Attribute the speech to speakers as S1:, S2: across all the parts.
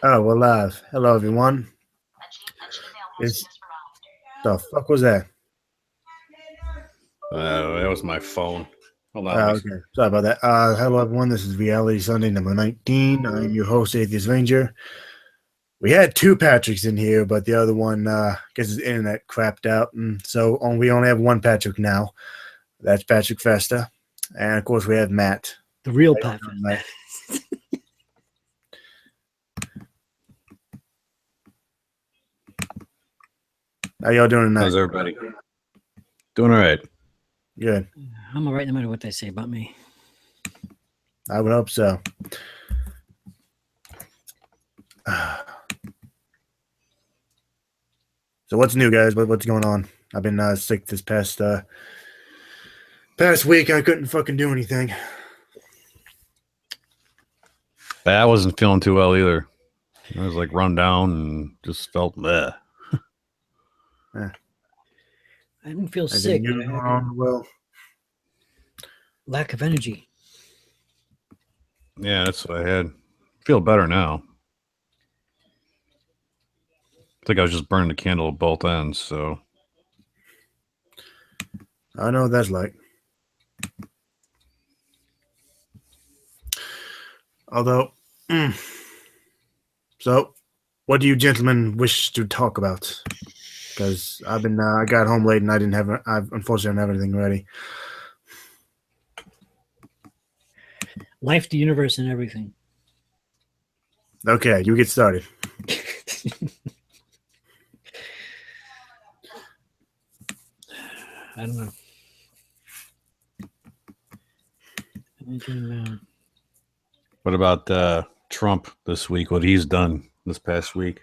S1: Oh, we're live. Hello, everyone. It's the fuck was that?
S2: That was my phone. Hold on, let me.
S1: Okay. Sorry about that. Hello, everyone. This is Reality Sunday number 19. I'm your host, Atheist Ranger. We had two Patricks in here, but the other one, gets his internet crapped out. And so we only have one Patrick now. That's Patrick Festa. And of course, we have Matt.
S3: The real
S1: How you
S3: Pat.
S1: doing, Matt? How y'all doing tonight?
S2: How's everybody? Doing all right.
S1: Good.
S3: I'm all right no matter what they say about me.
S1: I would hope so. So what's new, guys? What's going on? I've been sick this past week. I couldn't fucking do anything.
S2: I wasn't feeling too well either. I was like run down and just felt bleh.
S3: I didn't feel
S1: Anything
S3: sick.
S1: new
S3: But I
S1: going
S3: had
S1: on? Well,
S3: lack of energy.
S2: Yeah, that's what I had. Feel better now. I think I was just burning the candle at both ends. So
S1: I know what that's like. Although, so what do you gentlemen wish to talk about? Because I've been, I got home late and I didn't have, unfortunately, I don't have anything ready.
S3: Life, the universe, and everything.
S1: Okay, you get started.
S3: I don't know.
S2: what about Trump this week? What he's done this past week?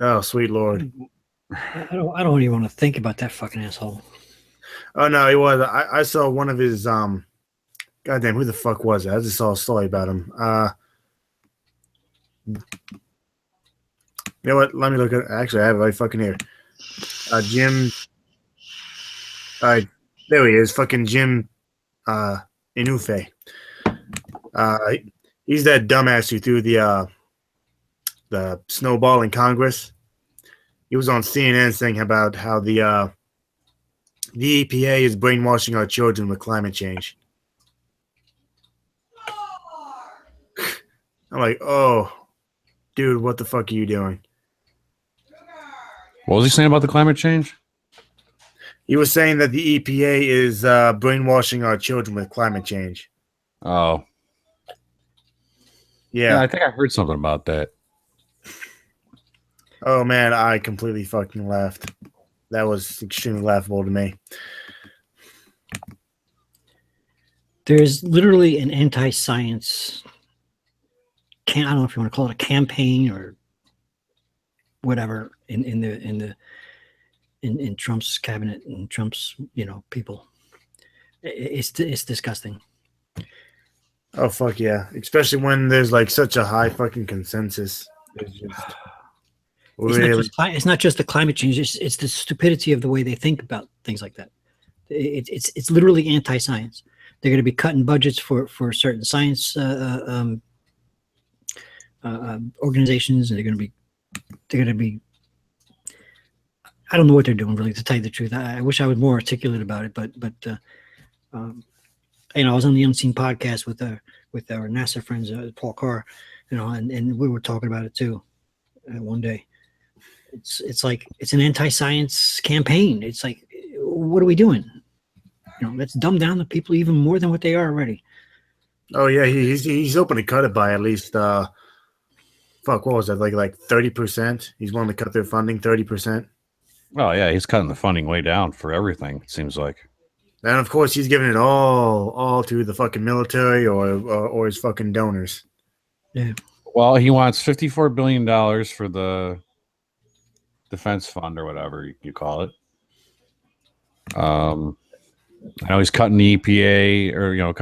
S1: Oh, sweet Lord.
S3: I don't even want to think about that fucking asshole.
S1: Oh, no, he was. I saw one of his, goddamn, who the fuck was it? I just saw a story about him. You know what? Let me look at. Actually, I have it right fucking here. Jim. There he is. Fucking Jim. Inufe. He's that dumbass who threw the snowball in Congress. He was on CNN saying about how the EPA is brainwashing our children with climate change. I'm like, oh, dude, what the fuck are you doing?
S2: What was he saying about the climate change?
S1: He was saying that the EPA is brainwashing our children with climate change.
S2: Oh,
S1: Yeah.
S2: I think I heard something about that.
S1: Oh, man, I completely fucking laughed. That was extremely laughable to me.
S3: There's literally an anti-science. I don't know if you want to call it a campaign or whatever in Trump's cabinet and Trump's people. It's disgusting.
S1: Oh, fuck yeah. Especially when there's like such a high fucking consensus. It's just really.
S3: It's not just the climate change. It's the stupidity of the way they think about things like that. It's literally anti-science. They're going to be cutting budgets for certain science organizations, and they're going to be. I don't know what they're doing, really, to tell you the truth. I wish I was more articulate about it, but I was on the Unseen podcast with our NASA friends, Paul Carr, and we were talking about it too one day. It's like it's an anti-science campaign. It's like, what are we doing? Let's dumb down the people even more than what they are already.
S1: Oh yeah, he's hoping to cut it by at least fuck, what was that, like 30%? He's willing to cut their funding 30%.
S2: Oh yeah, he's cutting the funding way down for everything. It seems like.
S1: And of course, he's giving it all to the fucking military or his fucking donors.
S3: Yeah.
S2: Well, he wants $54 billion for the defense fund or whatever you call it. I know he's cutting the EPA, or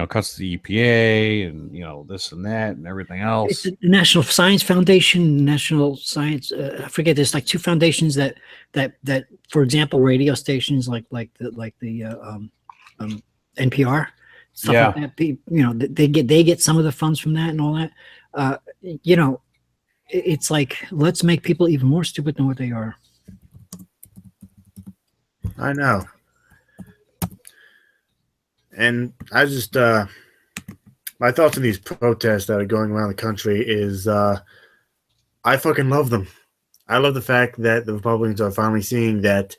S2: cuts the EPA, and this and that and everything else.
S3: It's the National Science Foundation, National Science. I forget. There's like two foundations that, for example, radio stations like the NPR, stuff like that. They get some of the funds from that and all that. it's like, let's make people even more stupid than what they are.
S1: I know. And I just, my thoughts on these protests that are going around the country is I fucking love them. I love the fact that the Republicans are finally seeing that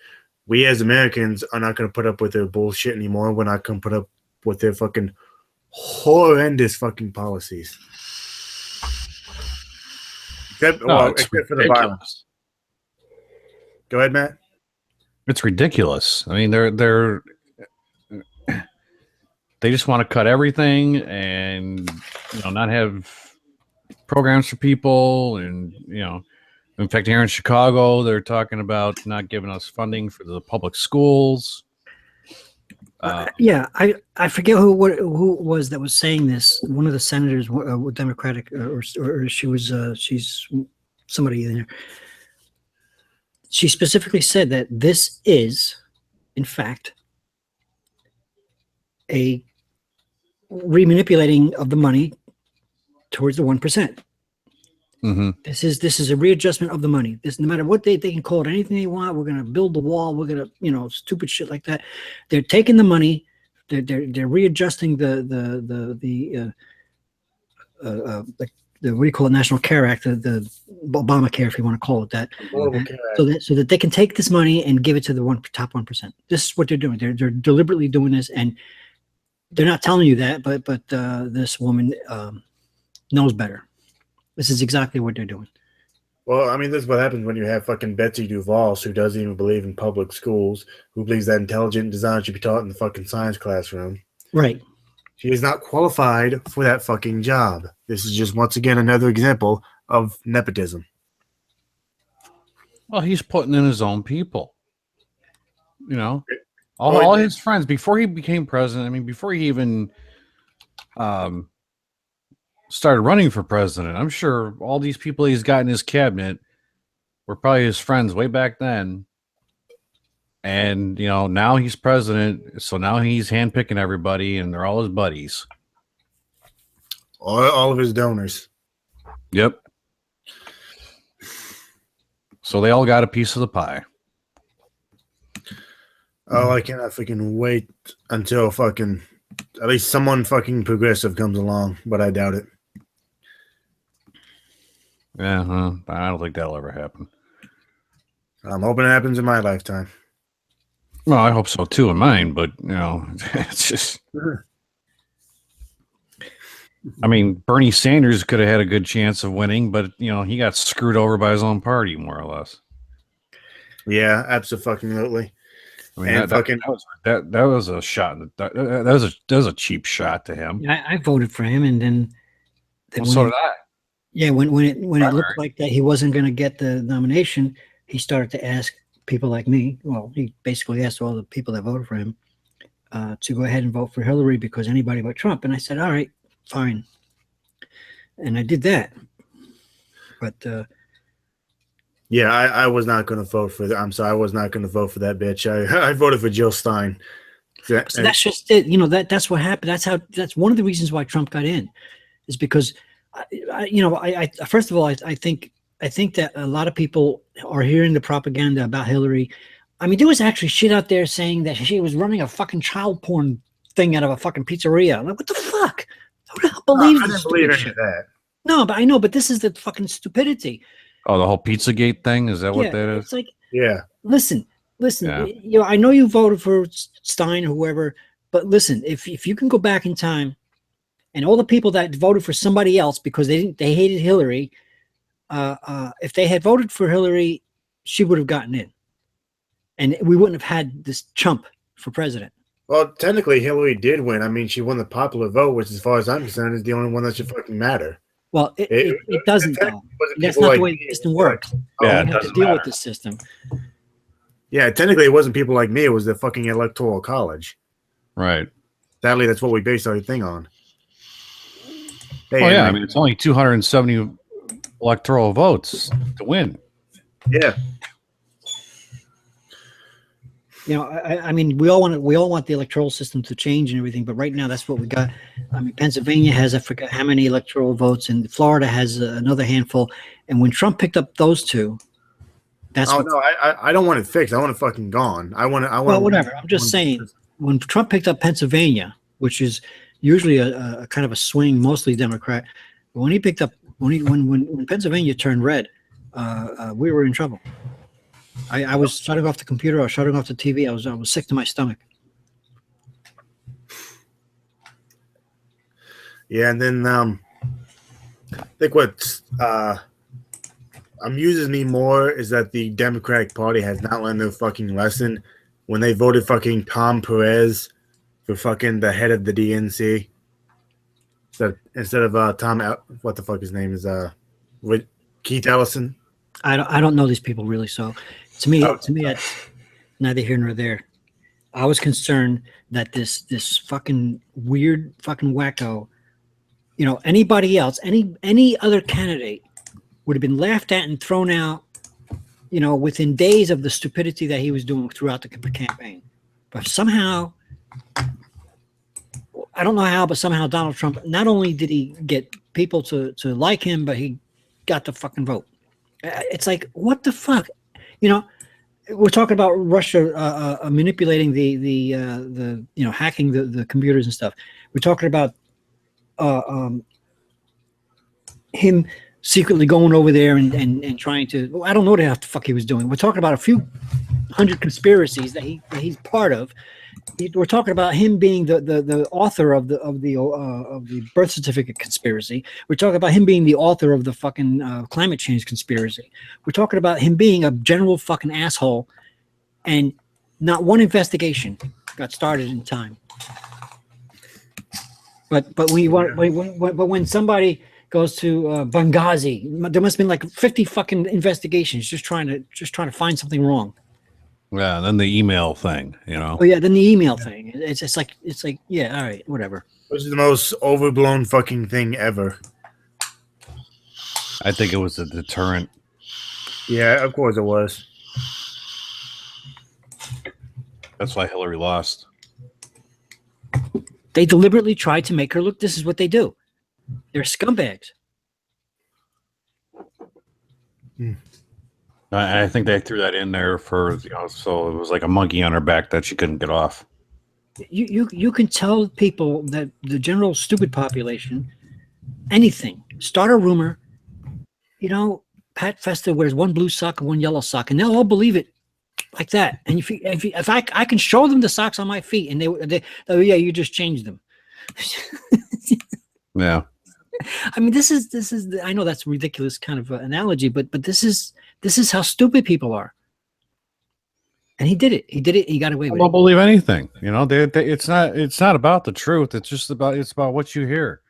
S1: we as Americans are not going to put up with their bullshit anymore. We're not going to put up with their fucking horrendous fucking policies. Except for the violence. Go ahead, Matt.
S2: It's ridiculous. I mean, they just want to cut everything and not have programs for people, and in fact, here in Chicago, they're talking about not giving us funding for the public schools.
S3: Yeah, I forget who it was that was saying this. One of the senators, Democratic, or she's somebody in there. She specifically said that this is, in fact, a remanipulating of the money towards the 1%.
S2: Mm-hmm.
S3: This is a readjustment of the money. This, no matter what they can call it anything they want. We're going to build the wall. We're going to stupid shit like that. They're taking the money. They're readjusting the what do you call it, National Care Act, the Obamacare, if you want to call it that. So that they can take this money and give it to the top 1%. This is what they're doing. They're deliberately doing this, and they're not telling you that, but this woman knows better. This is exactly what they're doing.
S1: Well, I mean, this is what happens when you have fucking Betsy DuVos, who doesn't even believe in public schools, who believes that intelligent design should be taught in the fucking science classroom.
S3: Right.
S1: She is not qualified for that fucking job. This is just, once again, another example of nepotism.
S2: Well, he's putting in his own people. All his friends, before he became president, I mean, before he even started running for president, I'm sure all these people he's got in his cabinet were probably his friends way back then. And, now he's president, so now he's handpicking everybody, and they're all his buddies.
S1: All of his donors.
S2: Yep. So they all got a piece of the pie.
S1: Oh, I cannot freaking wait until fucking at least someone fucking progressive comes along, but I doubt it.
S2: Yeah, I don't think that'll ever happen.
S1: I'm hoping it happens in my lifetime.
S2: Well, I hope so too in mine, but it's just. I mean, Bernie Sanders could have had a good chance of winning, but he got screwed over by his own party, more or less.
S1: Yeah, absolutely.
S2: I mean, that was a shot. That was a cheap shot to him.
S3: Yeah, I voted for him, and then
S2: so did I.
S3: Yeah, when it looked like that he wasn't going to get the nomination, he started to ask people like me. Well, he basically asked all the people that voted for him to go ahead and vote for Hillary because anybody but Trump. And I said, all right, fine. And I did that. But
S1: yeah, I was not going to vote for that. I'm sorry, I was not going to vote for that bitch. I voted for Jill Stein.
S3: So that's just it. That's what happened. That's one of the reasons why Trump got in, is because I first of all, I think that a lot of people are hearing the propaganda about Hillary. I mean, there was actually shit out there saying that she was running a fucking child porn thing out of a fucking pizzeria. I'm like, what the fuck? Who the hell believes
S1: I didn't believe any of that.
S3: No, but I know, but this is the fucking stupidity.
S2: Oh, the whole Pizzagate thing? Is that what that is?
S3: It's like,
S1: yeah.
S3: Listen.
S2: Yeah.
S3: I know you voted for Stein or whoever, but listen, if you can go back in time, and all the people that voted for somebody else because they hated Hillary, if they had voted for Hillary, she would have gotten in, and we wouldn't have had this chump for president.
S1: Well, technically, Hillary did win. I mean, she won the popular vote, which, as far as I'm concerned, is the only one that should fucking matter.
S3: Well, it doesn't, though. That's not the way the system works.
S2: Yeah,
S3: you have to deal with the system.
S1: Yeah, technically, it wasn't people like me. It was the fucking electoral college.
S2: Right.
S1: Sadly, that's what we based our thing on. Hey,
S2: yeah, I mean, it's only 270 electoral votes to win.
S1: Yeah.
S3: I mean, we all want the electoral system to change and everything, but right now that's what we got. I mean, Pennsylvania has, I forgot how many electoral votes, and Florida has another handful. And when Trump picked up those two, that's
S1: no, I don't want it fixed. I want it fucking gone. I want.
S3: Well, whatever. I'm just saying, when Trump picked up Pennsylvania, which is usually a kind of a swing, mostly Democrat, but when he picked up when Pennsylvania turned red, we were in trouble. I was shutting off the computer. I was shutting off the TV. I was sick to my stomach.
S1: Yeah, and then I think what amuses me more is that the Democratic Party has not learned their fucking lesson when they voted fucking Tom Perez for fucking the head of the DNC instead of Tom. What the fuck his name is? Keith Ellison.
S3: I don't know these people really, so to me, it's neither here nor there. I was concerned that this fucking weird fucking wacko, anybody else, any other candidate would have been laughed at and thrown out, within days of the stupidity that he was doing throughout the campaign. But somehow, I don't know how, but somehow Donald Trump, not only did he get people to like him, but he got the fucking vote. It's like, what the fuck? We're talking about Russia manipulating the hacking the computers and stuff. We're talking about him secretly going over there and trying to. Well, I don't know what the fuck he was doing. We're talking about a few hundred conspiracies that he's part of. We're talking about him being the author of the birth certificate conspiracy. We're talking about him being the author of the fucking climate change conspiracy. We're talking about him being a general fucking asshole, and not one investigation got started in time. But when somebody goes to Benghazi, there must have been like 50 fucking investigations just trying to find something wrong.
S2: Yeah, and then the email thing,
S3: Oh yeah, then the email thing. It's like yeah, all right, whatever.
S1: This is the most overblown fucking thing ever.
S2: I think it was a deterrent.
S1: Yeah, of course it was.
S2: That's why Hillary lost.
S3: They deliberately tried to make her look. This is what they do. They're scumbags.
S2: I think they threw that in there for so it was like a monkey on her back that she couldn't get off.
S3: You can tell people that the general stupid population anything. Start a rumor. Pat Festa wears one blue sock and one yellow sock, and they'll all believe it like that. And if I can show them the socks on my feet, and they oh yeah, you just changed them.
S2: Yeah.
S3: I mean, this is. I know that's a ridiculous kind of analogy, but this is how stupid people are. And he did it. He got away with it.
S2: I don't believe anything. It's not about the truth. It's about what you hear.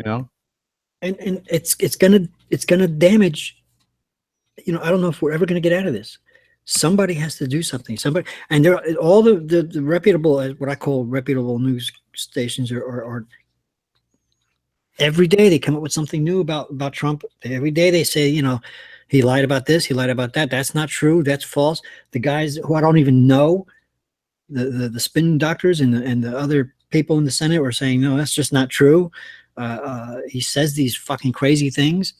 S2: And
S3: it's gonna damage. I don't know if we're ever gonna get out of this. Somebody has to do something. And there are all the reputable, what I call reputable news stations are every day they come up with something new about Trump. Every day they say, he lied about this, he lied about that. That's not true. That's false. The guys who I don't even know, the spin doctors and the other people in the Senate were saying, no, that's just not true. He says these fucking crazy things.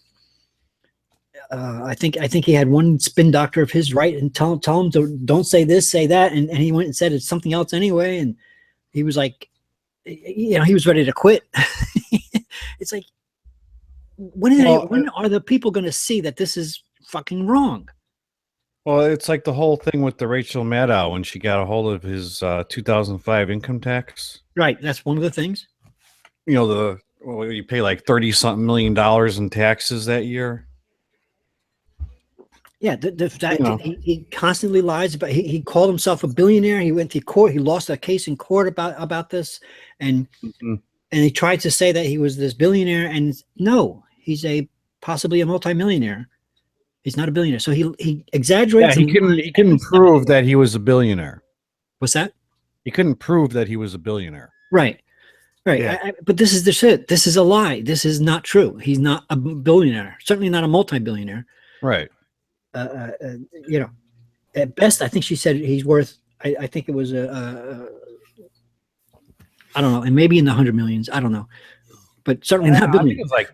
S3: I think he had one spin doctor of his right and tell him to don't say this, say that, and he went and said it's something else anyway. And he was like, he was ready to quit. It's like, when are the people going to see that this is fucking wrong?
S2: Well, it's like the whole thing with the Rachel Maddow when she got a hold of his 2005 income tax.
S3: Right, that's one of the things.
S2: You pay like $30-something million in taxes that year.
S3: Yeah, the fact he constantly lies about. He called himself a billionaire. He went to court. He lost a case in court about this, and he tried to say that he was this billionaire. And no, he's possibly a multimillionaire. He's not a billionaire. So he exaggerates.
S2: Yeah, he couldn't prove that he was a billionaire.
S3: What's that?
S2: He couldn't prove that he was a billionaire.
S3: Right. Yeah. But this is the shit. This is a lie. This is not true. He's not a billionaire. Certainly not a multi-billionaire.
S2: Right.
S3: At best, I think she said he's worth. I think it was I don't know, and maybe in the 100 millions. I don't know, but certainly not
S2: I think
S3: billion.
S2: it's like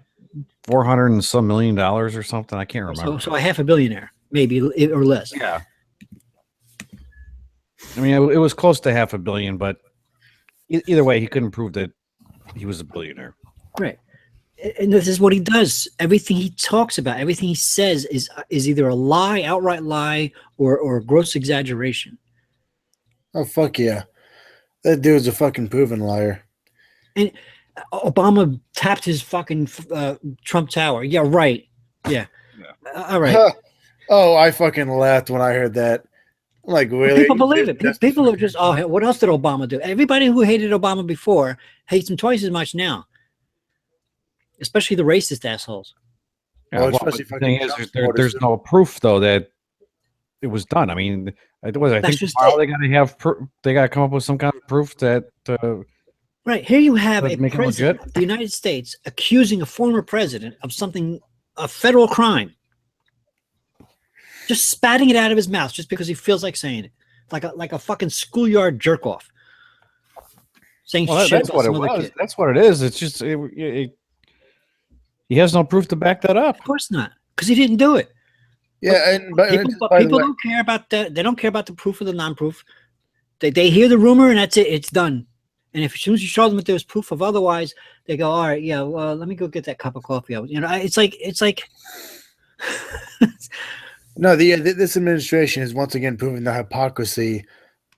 S2: 400 and some $million or something. I can't remember.
S3: So a half a billionaire, maybe or less.
S2: Yeah. I mean, it was close to half a billion, but either way, he couldn't prove that he was a billionaire.
S3: Right. And this is what he does. Everything he talks about, everything he says is either a lie, outright lie, or a gross exaggeration.
S1: Oh, fuck yeah. That dude's a fucking proven liar.
S3: And Obama tapped his fucking Trump Tower. Yeah, right. Yeah. All right.
S1: Oh, I fucking laughed when I heard that. Like, really?
S3: People believe it. People are just, oh, what else did Obama do? Everybody who hated Obama before hates him twice as much now. Especially the racist assholes.
S2: Yeah, well, the thing is, there's no proof though that it was done. I mean, I think tomorrow they got to have they got to come up with some kind of proof that.
S3: Right here, you have a president of the United States accusing a former president of something, a federal crime, just spatting it out of his mouth just because he feels like saying it, like a fucking schoolyard jerk off. Saying shit
S2: that's
S3: about
S2: what it
S3: some other
S2: was.
S3: kid.
S2: That's what it is. It's just he has no proof to back that up.
S3: Of course not, because he didn't do it.
S1: Yeah,
S3: but people don't care about that. They don't care about the proof or the non-proof. They hear the rumor and that's it. It's done. And if as soon as you show them that there's proof of otherwise, they go, all right, yeah, well, let me go get that cup of coffee. You know, it's like.
S1: No, this administration has once again proven the hypocrisy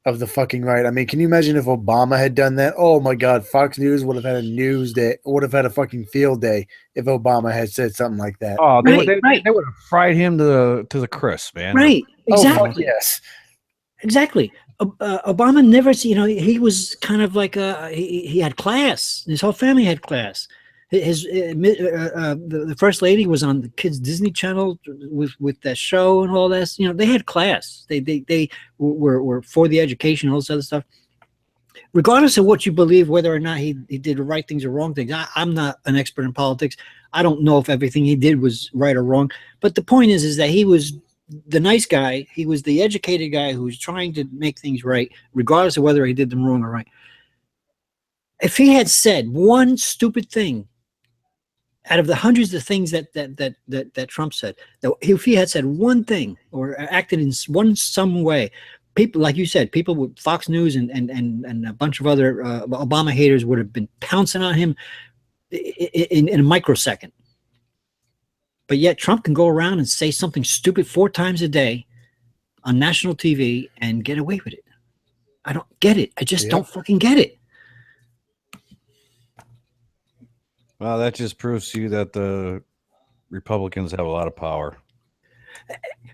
S1: of the fucking right. I mean, can you imagine if Obama had done that? Oh my God, Fox News would have had a news day, would have had a fucking field day if Obama had said something like that.
S2: Oh, they would have fried him to the crisp, man.
S3: Right, exactly.
S1: Oh, fuck yes,
S3: exactly. Obama never, he was kind of like he had class. His whole family had class. The first lady was on the kids' Disney Channel with that show and all that. They had class. They were for the education, all this other stuff. Regardless of what you believe, whether or not he did the right things or wrong things. I'm not an expert in politics. I don't know if everything he did was right or wrong. But the point is that he was the nice guy. He was the educated guy who was trying to make things right, regardless of whether he did them wrong or right. If he had said one stupid thing out of the hundreds of things that Trump said, if he had said one thing or acted in some way, people, like you said, people with Fox News and a bunch of other Obama haters would have been pouncing on him in a microsecond. But yet Trump can go around and say something stupid 4 times a day on national TV and get away with it. I don't get it. I just don't fucking get it.
S2: Well, that just proves to you that the Republicans have a lot of power.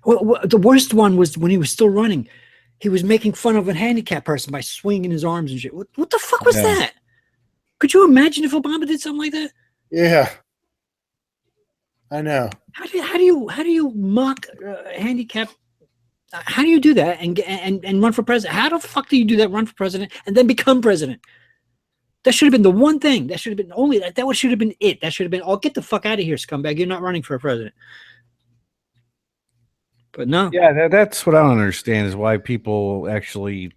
S3: Well, the worst one was when he was still running. He was making fun of a handicapped person by swinging his arms and shit. What the fuck was that? Could you imagine if Obama did something like that?
S1: Yeah, I know.
S3: How do you mock handicapped? How do you do that and run for president? How the fuck do you do that? Run for president and then become president? That should have been the one thing. That should have been only that. That should have been it. That should have been, oh, get the fuck out of here, scumbag. You're not running for a president. But no.
S2: Yeah, that's what I don't understand is why people actually,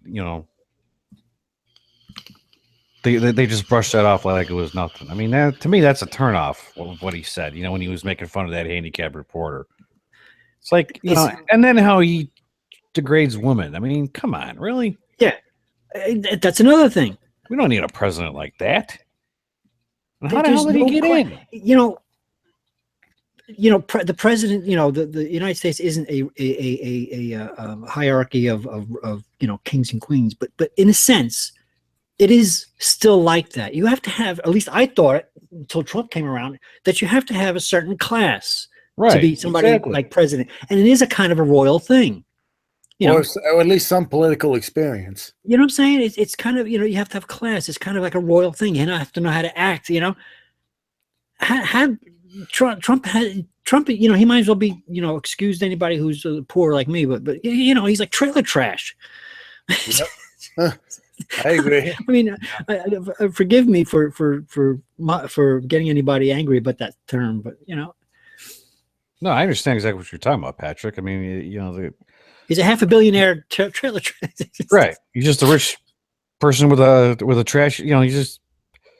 S2: they just brush that off like it was nothing. I mean, to me, that's a turnoff of what he said, when he was making fun of that handicapped reporter. It's like, and then how he degrades women. I mean, come on, really?
S3: Yeah. That's another thing.
S2: We don't need a president like that. How the hell did he get in?
S3: The president. The United States isn't a hierarchy of kings and queens, but in a sense, it is still like that. You have to have, at least I thought until Trump came around, that you have to have a certain class to be somebody like president, and it is a kind of a royal thing.
S1: Or at least some political experience.
S3: You know what I'm saying? It's kind of, you have to have class. It's kind of like a royal thing. You have to know how to act, Trump, he might as well be, excused anybody who's poor like me, but he's like trailer trash.
S1: Yep. I agree.
S3: I mean, forgive me for getting anybody angry about that term, but
S2: No, I understand exactly what you're talking about, Patrick. I mean,
S3: He's a half a billionaire trailer.
S2: Right. He's just a rich person with a trash. You know, he's just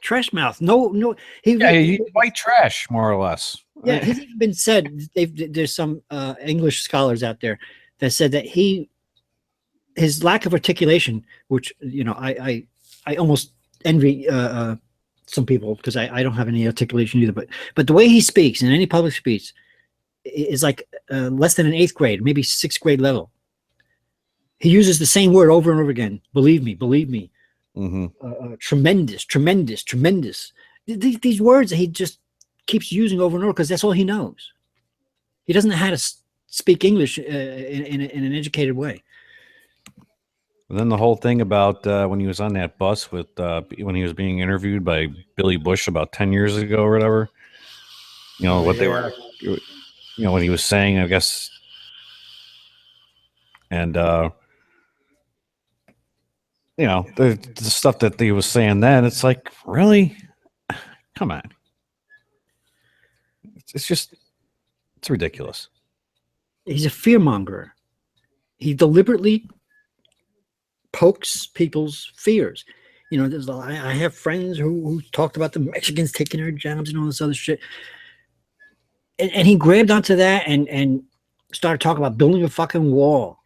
S3: trash mouth. No.
S2: He's white trash, more or less.
S3: Yeah, he's even been said. There's some English scholars out there that said that his lack of articulation, which I almost envy some people because I don't have any articulation either. But the way he speaks in any public speech is like less than an 8th grade, maybe 6th grade level. He uses the same word over and over again. Believe me.
S2: Mm-hmm.
S3: Tremendous. These words that he just keeps using over and over because that's all he knows. He doesn't know how to speak English in an educated way.
S2: And then the whole thing about when he was on that bus with when he was being interviewed by Billy Bush about 10 years ago or whatever. You know what they were. You know what he was saying, I guess. And the stuff that he was saying then, it's like, really? Come on. It's ridiculous.
S3: He's a fearmonger. He deliberately pokes people's fears. I have friends who talked about the Mexicans taking their jobs and all this other shit. And he grabbed onto that and started talking about building a fucking wall.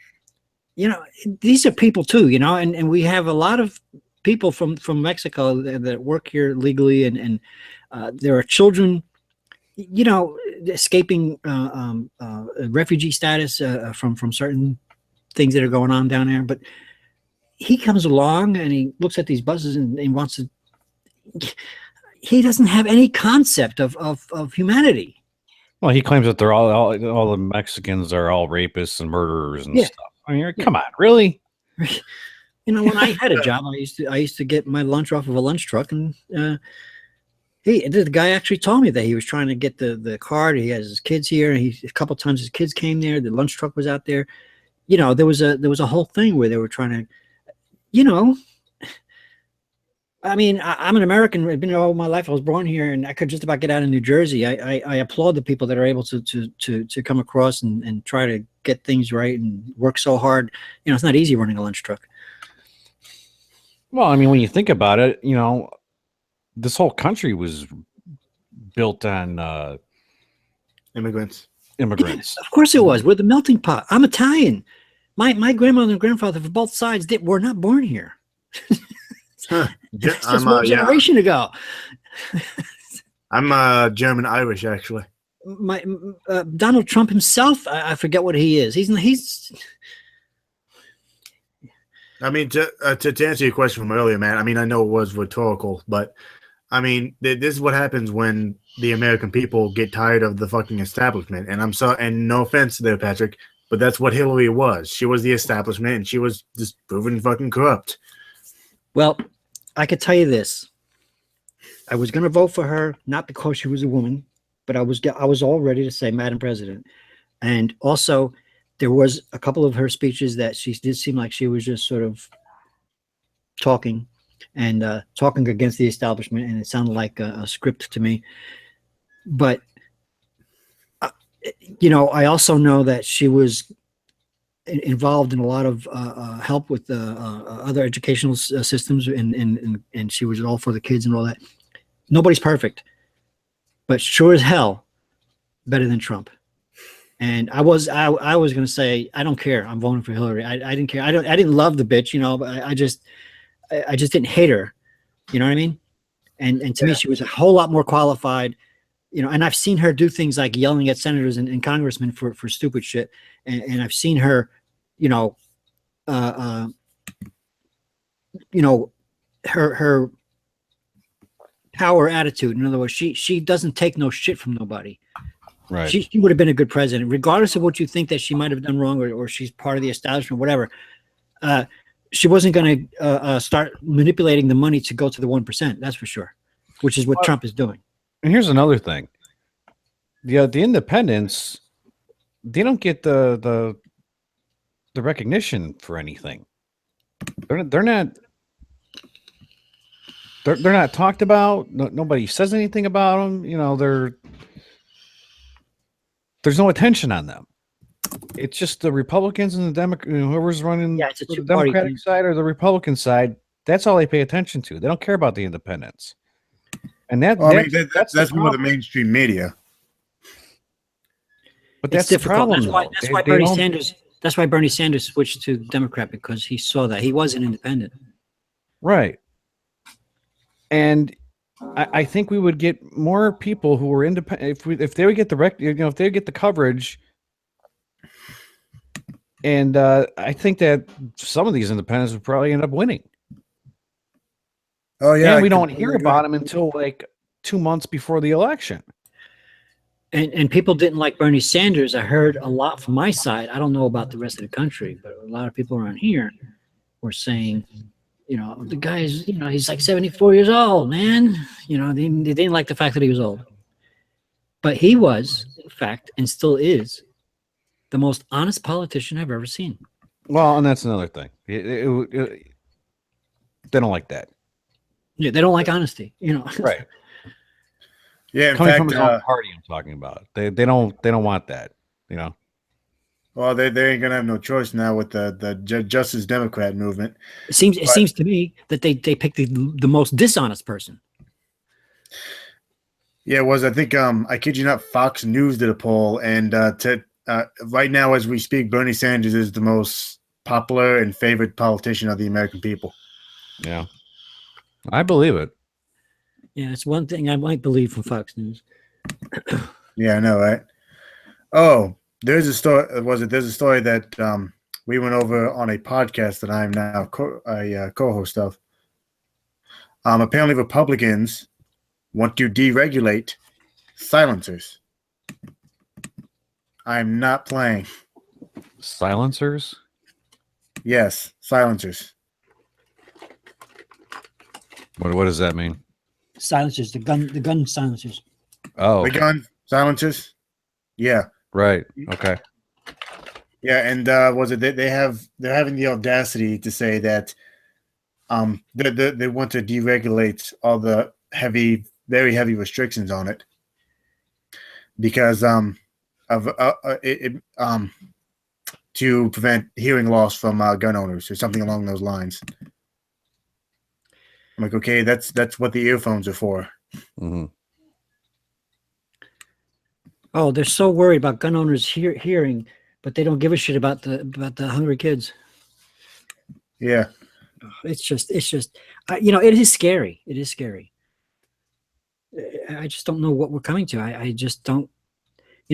S3: These are people too, and we have a lot of people from Mexico that work here legally, and there are children, escaping refugee status from certain things that are going on down there. But he comes along and he looks at these buses and wants to. He doesn't have any concept of humanity.
S2: Well, he claims that they're all the Mexicans are all rapists and murderers and stuff. I mean, come on, really?
S3: When I had a job, I used to get my lunch off of a lunch truck, and the guy actually told me that he was trying to get the card. He has his kids here, and a couple times his kids came there. The lunch truck was out there. There was a whole thing where they were trying to, I mean, I'm an American. I've been here all my life. I was born here, and I could just about get out of New Jersey. I applaud the people that are able to come across and try to get things right and work so hard. It's not easy running a lunch truck.
S2: Well, I mean, when you think about it, this whole country was built on
S1: immigrants.
S3: Yeah, of course it was. We're the melting pot. I'm Italian. My grandmother and grandfather for both sides were not born here. That's just one generation ago.
S1: I'm German Irish, actually.
S3: My Donald Trump himself, I forget what he is. He's.
S1: I mean, to answer your question from earlier, man. I mean, I know it was rhetorical, but I mean, this is what happens when the American people get tired of the fucking establishment. And I'm sorry, and no offense there, Patrick, but that's what Hillary was. She was the establishment, and she was just proven fucking corrupt.
S3: Well, I could tell you this. I was going to vote for her, not because she was a woman, but I was all ready to say Madam President. And also, there was a couple of her speeches that she did seem like she was just sort of talking against the establishment, and it sounded like a script to me. But, I also know that she was involved in a lot of help with other educational systems, and she was all for the kids and all that. Nobody's perfect, but sure as hell better than Trump. And I was going to say, I don't care. I'm voting for Hillary. I didn't care. I didn't love the bitch, but I just didn't hate her. You know what I mean? And to me, she was a whole lot more qualified. And I've seen her do things like yelling at senators and congressmen for stupid shit. And I've seen her, her power attitude. In other words, she doesn't take no shit from nobody.
S2: Right.
S3: She would have been a good president, regardless of what you think that she might have done wrong, or she's part of the establishment, whatever. She wasn't going to start manipulating the money to go to the 1%. That's for sure, which is what Trump is doing. And
S2: here's another thing: the independents, they don't get the recognition for anything. They're not talked about. Nobody says anything about them. There's no attention on them. It's just the Republicans and the whoever's running
S3: Yeah, it's a
S2: for the
S3: two-party
S2: Democratic
S3: thing.
S2: side or the Republican side. That's all they pay attention to. They don't care about the independents. And
S1: Well, I mean,
S2: that's the
S1: that's more the
S2: problem.
S1: mainstream media.
S2: But
S3: It's
S2: that's the
S3: difficult.
S2: problem,
S3: That's why.
S2: though.
S3: That's why
S2: They
S3: Bernie
S2: don't.
S3: Sanders. That's why Bernie Sanders switched to Democrat, because he saw that he was an independent.
S2: Right. And I think we would get more people who were independent if they would get if they would get the coverage. And I think that some of these independents would probably end up winning.
S1: Oh yeah,
S2: And
S1: I
S2: we don't
S1: completely
S2: hear
S1: agree.
S2: about them until like 2 months before the election.
S3: And people didn't like Bernie Sanders. I heard a lot from my side. I don't know about the rest of the country, but a lot of people around here were saying, the guy's, he's like 74 years old, man. They didn't like the fact that he was old. But he was, in fact, and still is, the most honest politician I've ever seen.
S2: Well, and that's another thing. They don't like that.
S3: Yeah, they don't like honesty,
S2: Right.
S1: Yeah, in
S2: Coming
S1: fact,
S2: from his own party, I'm talking about. They don't want that,
S1: well, they ain't gonna have no choice now with the Justice Democrat movement.
S3: It seems to me that they picked the most dishonest person.
S1: Yeah, it was. I think I kid you not, Fox News did a poll, and right now as we speak, Bernie Sanders is the most popular and favorite politician of the American people.
S2: Yeah. I believe it.
S3: Yeah, it's one thing I might believe from Fox News.
S1: Yeah, I know, right? Oh, there's a story. There's a story that we went over on a podcast that I'm now a co-host of. Apparently, Republicans want to deregulate silencers. I'm not playing.
S2: Silencers?
S1: Yes, silencers.
S2: What does that mean?
S3: Silencers, the gun silencers.
S2: Oh,
S1: The gun silencers. Yeah.
S2: right. Okay.
S1: Yeah, and they're having the audacity to say that they want to deregulate all the very heavy restrictions on it because to prevent hearing loss from gun owners or something along those lines. I'm like, okay, that's what the earphones are for.
S2: Mm-hmm.
S3: Oh, they're so worried about gun owners hearing, but they don't give a shit about the hungry kids.
S1: Yeah.
S3: It's just, it is scary. It is scary. I just don't know what we're coming to. I just don't,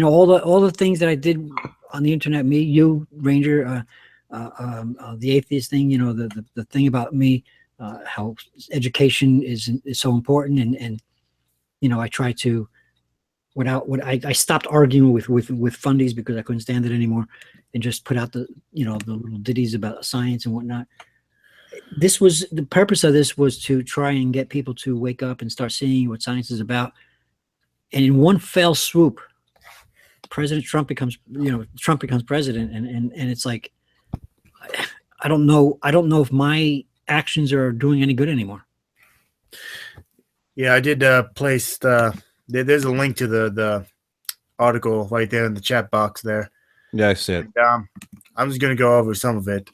S3: all the things that I did on the internet, me, you, Ranger, the atheist thing, the thing about me, how education is so important. And I try to, I stopped arguing with fundies because I couldn't stand it anymore, and just put out the little ditties about science and whatnot. The purpose of this was to try and get people to wake up and start seeing what science is about. And in one fell swoop, President Trump becomes president. And it's like, I don't know if my actions are doing any good anymore.
S1: Yeah, I did place there's a link to the article right there in the chat box there.
S2: Yeah, I see it.
S1: And, I'm just going to go over some of it.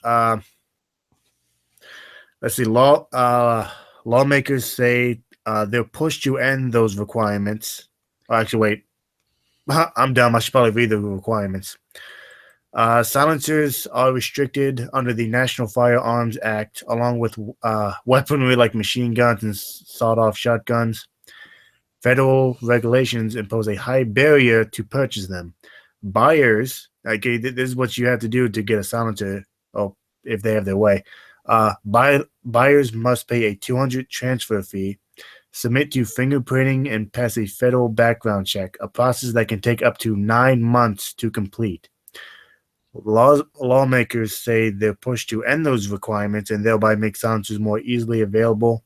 S1: Let's see. Lawmakers say they'll push to end those requirements. Oh, actually, wait. I'm dumb. I should probably read the requirements. Silencers are restricted under the National Firearms Act, along with weaponry like machine guns and sawed-off shotguns. Federal regulations impose a high barrier to purchase them. Buyers, okay, this is what you have to do to get a silencer, if they have their way. Buyers must pay a $200 transfer fee, submit to fingerprinting, and pass a federal background check, a process that can take up to 9 months to complete. Lawmakers say they're pushed to end those requirements and thereby make silencers more easily available.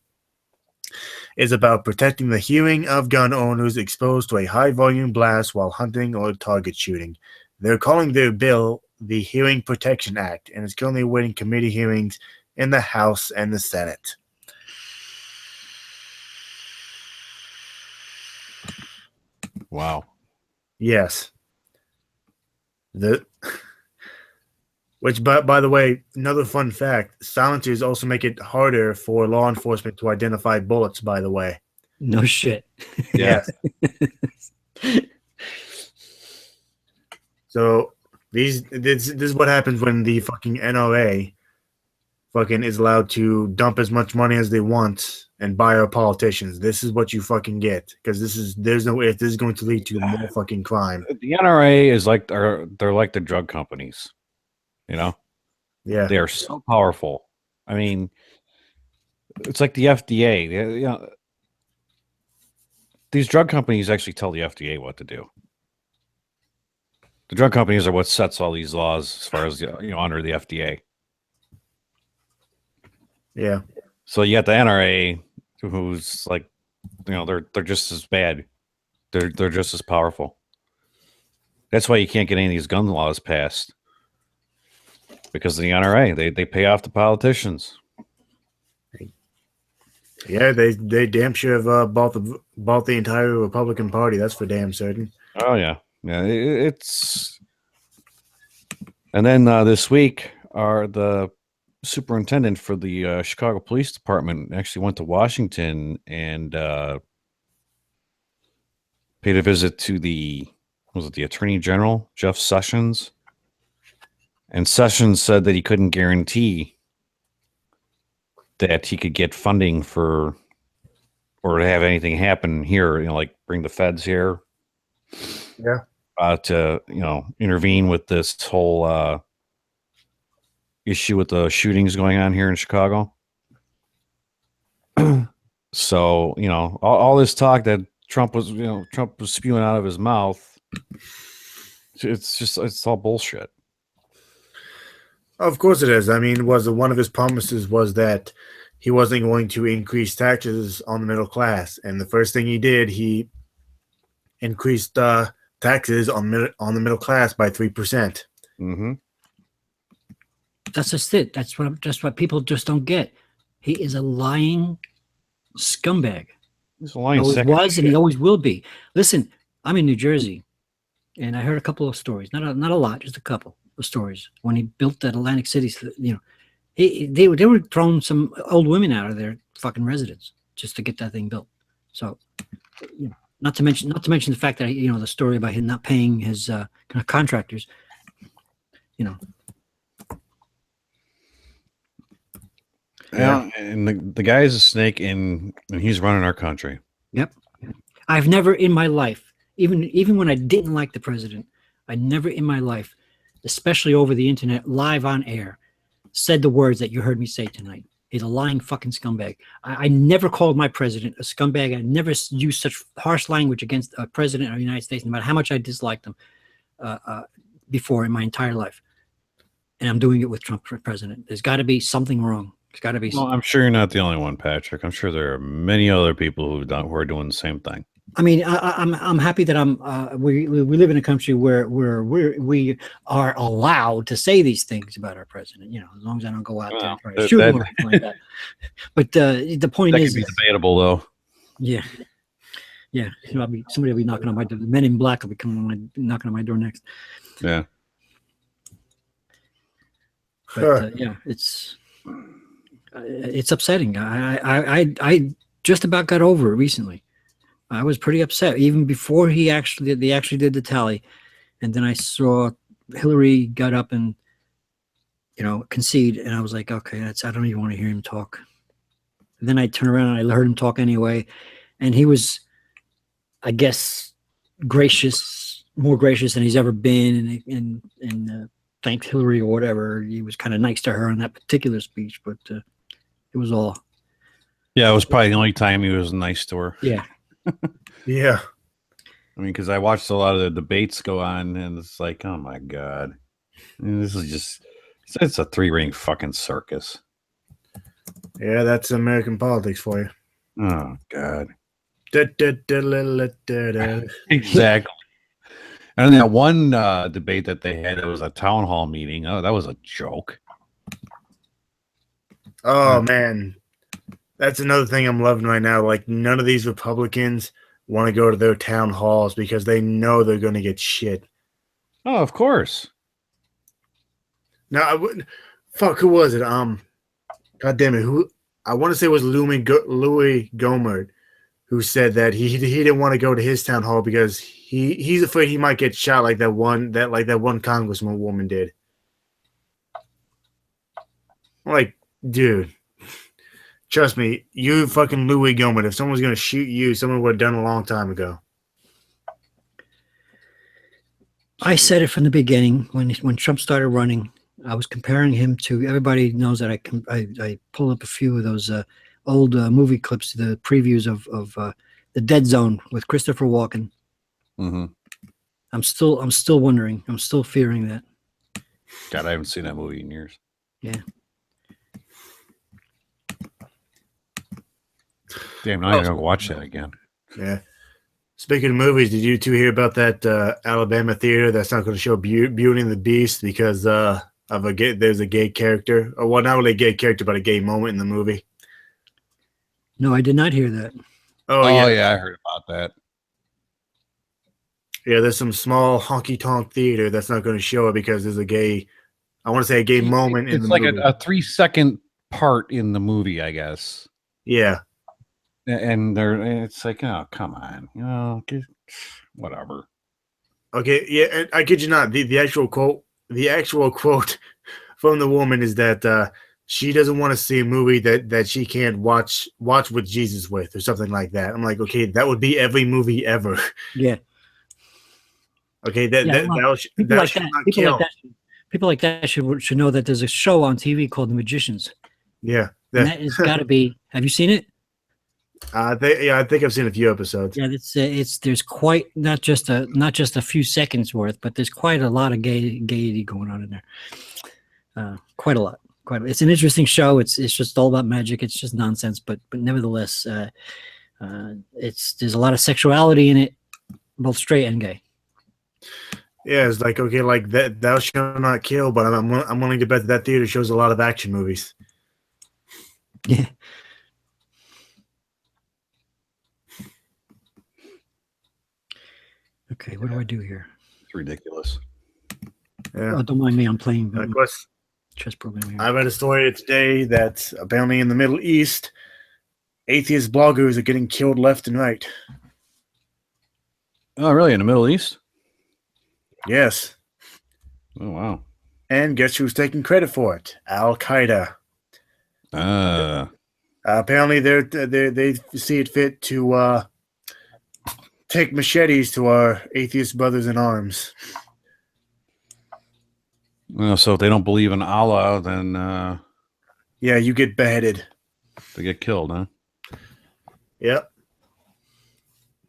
S1: Is about protecting the hearing of gun owners exposed to a high-volume blast while hunting or target shooting. They're calling their bill the Hearing Protection Act, and is currently awaiting committee hearings in the House and the Senate.
S2: Wow.
S1: Yes. Which, by the way, another fun fact: silencers also make it harder for law enforcement to identify bullets. By the way,
S3: No shit.
S2: Yeah.
S1: So this is what happens when the fucking NRA fucking is allowed to dump as much money as they want and buy our politicians. This is what you fucking get, because there's no way if this is going to lead to more fucking crime.
S2: The NRA is like they're like the drug companies, you know.
S1: Yeah,
S2: They are so powerful. I mean, it's like the FDA. You know, these drug companies actually tell the FDA what to do. The drug companies are what sets all these laws as far as under the FDA.
S1: yeah.
S2: So you got the NRA, who's like, they're just as bad. They're just as powerful. That's why you can't get any of these gun laws passed, because of the NRA. They pay off the politicians.
S1: Yeah, they damn sure have bought the entire Republican Party. That's for damn certain.
S2: Oh yeah, yeah. It's and then this week, the superintendent for the Chicago Police Department actually went to Washington and paid a visit to the Attorney General, Jeff Sessions. And Sessions said that he couldn't guarantee that he could get funding or to have anything happen here, like bring the feds here.
S1: Yeah.
S2: To intervene with this whole issue with the shootings going on here in Chicago. So all this talk that Trump was spewing out of his mouth, it's all bullshit.
S1: Of course it is. I mean, one of his promises was that he wasn't going to increase taxes on the middle class, and the first thing he did, he increased taxes on the middle class by 3%.
S2: Mm-hmm.
S3: That's just it. That's what people just don't get. He is a lying scumbag.
S2: He's a lying.
S3: He always was, and he always will be. Listen, I'm in New Jersey, and I heard a couple of stories. Not a lot, just a couple of stories. When he built that Atlantic City, they were throwing some old women out of their fucking residence just to get that thing built. So, not to mention the fact that the story about him not paying his contractors.
S2: Yeah, and the guy is a snake, and he's running our country.
S3: Yep. I've never in my life, even when I didn't like the president, I never in my life, especially over the internet, live on air, said the words that you heard me say tonight. He's a lying fucking scumbag. I never called my president a scumbag. I never used such harsh language against a president of the United States, no matter how much I disliked him before in my entire life. And I'm doing it with Trump for president. There's got to be something wrong. There's got to be.
S2: Well, I'm sure you're not the only one, Patrick. I'm sure there are many other people who are doing the same thing.
S3: I mean, I'm happy that we live in a country where we are allowed to say these things about our president. As long as I don't go out there and try to shoot him or anything like that. But the point
S2: that
S3: is,
S2: could be debatable, though.
S3: Yeah. Somebody will be knocking on my door. The men in black will be knocking on my door next.
S2: Yeah.
S3: But it's upsetting. I just about got over it recently. I was pretty upset even before they actually did the tally, and then I saw Hillary got up and concede, and I was like, okay, I don't even want to hear him talk. And then I turned around and I heard him talk anyway, and he was, I guess, more gracious than he's ever been, and thanked Hillary or whatever. He was kind of nice to her in that particular speech, but it was all.
S2: Yeah, it was probably the only time he was nice to her.
S3: Yeah.
S1: Yeah.
S2: I mean, because I watched a lot of the debates go on, and it's like, oh my god, this is it's a three-ring fucking circus.
S1: Yeah, that's American politics for you.
S2: Oh god.
S1: Exactly.
S2: And that one debate that they had, it was a town hall meeting. Oh, that was a joke.
S1: Oh man, that's another thing I'm loving right now. Like, none of these Republicans want to go to their town halls because they know they're going to get shit.
S2: Oh, of course.
S1: No, I wouldn't. Fuck, who was it? God damn it, who? I want to say it was Louis Gohmert who said that he didn't want to go to his town hall because he's afraid he might get shot like that one congressman woman did. I'm like, dude, trust me, you fucking Louis Gohmert. If someone's gonna shoot you, someone would have done it a long time ago.
S3: I said it from the beginning when Trump started running. I was comparing him to. Everybody knows that I pull up a few of those old movie clips, the previews of the Dead Zone with Christopher Walken.
S2: Mm-hmm.
S3: I'm still wondering. I'm still fearing that.
S2: God, I haven't seen that movie in years.
S3: Yeah.
S2: Damn, now I'm gonna watch that again.
S1: Yeah. Speaking of movies, did you two hear about that Alabama theater that's not going to show Beauty and the Beast because there's a gay character, or well, not really a gay character, but a gay moment in the movie?
S3: No, I did not hear that.
S1: Oh
S2: yeah, I heard about that.
S1: Yeah, there's some small honky tonk theater that's not going to show it because there's a gay, I want to say a gay moment in the movie.
S2: It's like a 3-second part in the movie, I guess.
S1: Yeah.
S2: And it's like, oh, come on, whatever.
S1: Okay, yeah, and I kid you not, the actual quote from the woman is that she doesn't want to see a movie that she can't watch with Jesus with or something like that. I'm like, okay, that would be every movie ever.
S3: Yeah.
S1: Okay,
S3: people like that should know that there's a show on TV called The Magicians.
S1: Yeah,
S3: and that has got to be. Have you seen it?
S1: I think I've seen a few episodes.
S3: Yeah, there's quite not just a few seconds worth, but there's quite a lot of gaiety going on in there. Quite a lot. It's an interesting show. It's just all about magic. It's just nonsense, but nevertheless, there's a lot of sexuality in it, both straight and gay.
S1: Yeah, it's like, okay, like that thou shalt not kill, but I'm willing to bet that theater shows a lot of action movies.
S3: Yeah. Okay, what do I do here?
S2: It's ridiculous.
S1: Yeah.
S3: Oh, don't mind me. I'm playing
S1: course,
S3: chess program here.
S1: I read a story today that apparently in the Middle East, atheist bloggers are getting killed left and right.
S2: Oh, really? In the Middle East?
S1: Yes.
S2: Oh, wow.
S1: And guess who's taking credit for it? Al Qaeda. Apparently, they see it fit to take machetes to our atheist brothers in arms.
S2: So if they don't believe in Allah, then
S1: yeah, you get beheaded.
S2: They get killed, huh?
S1: Yep.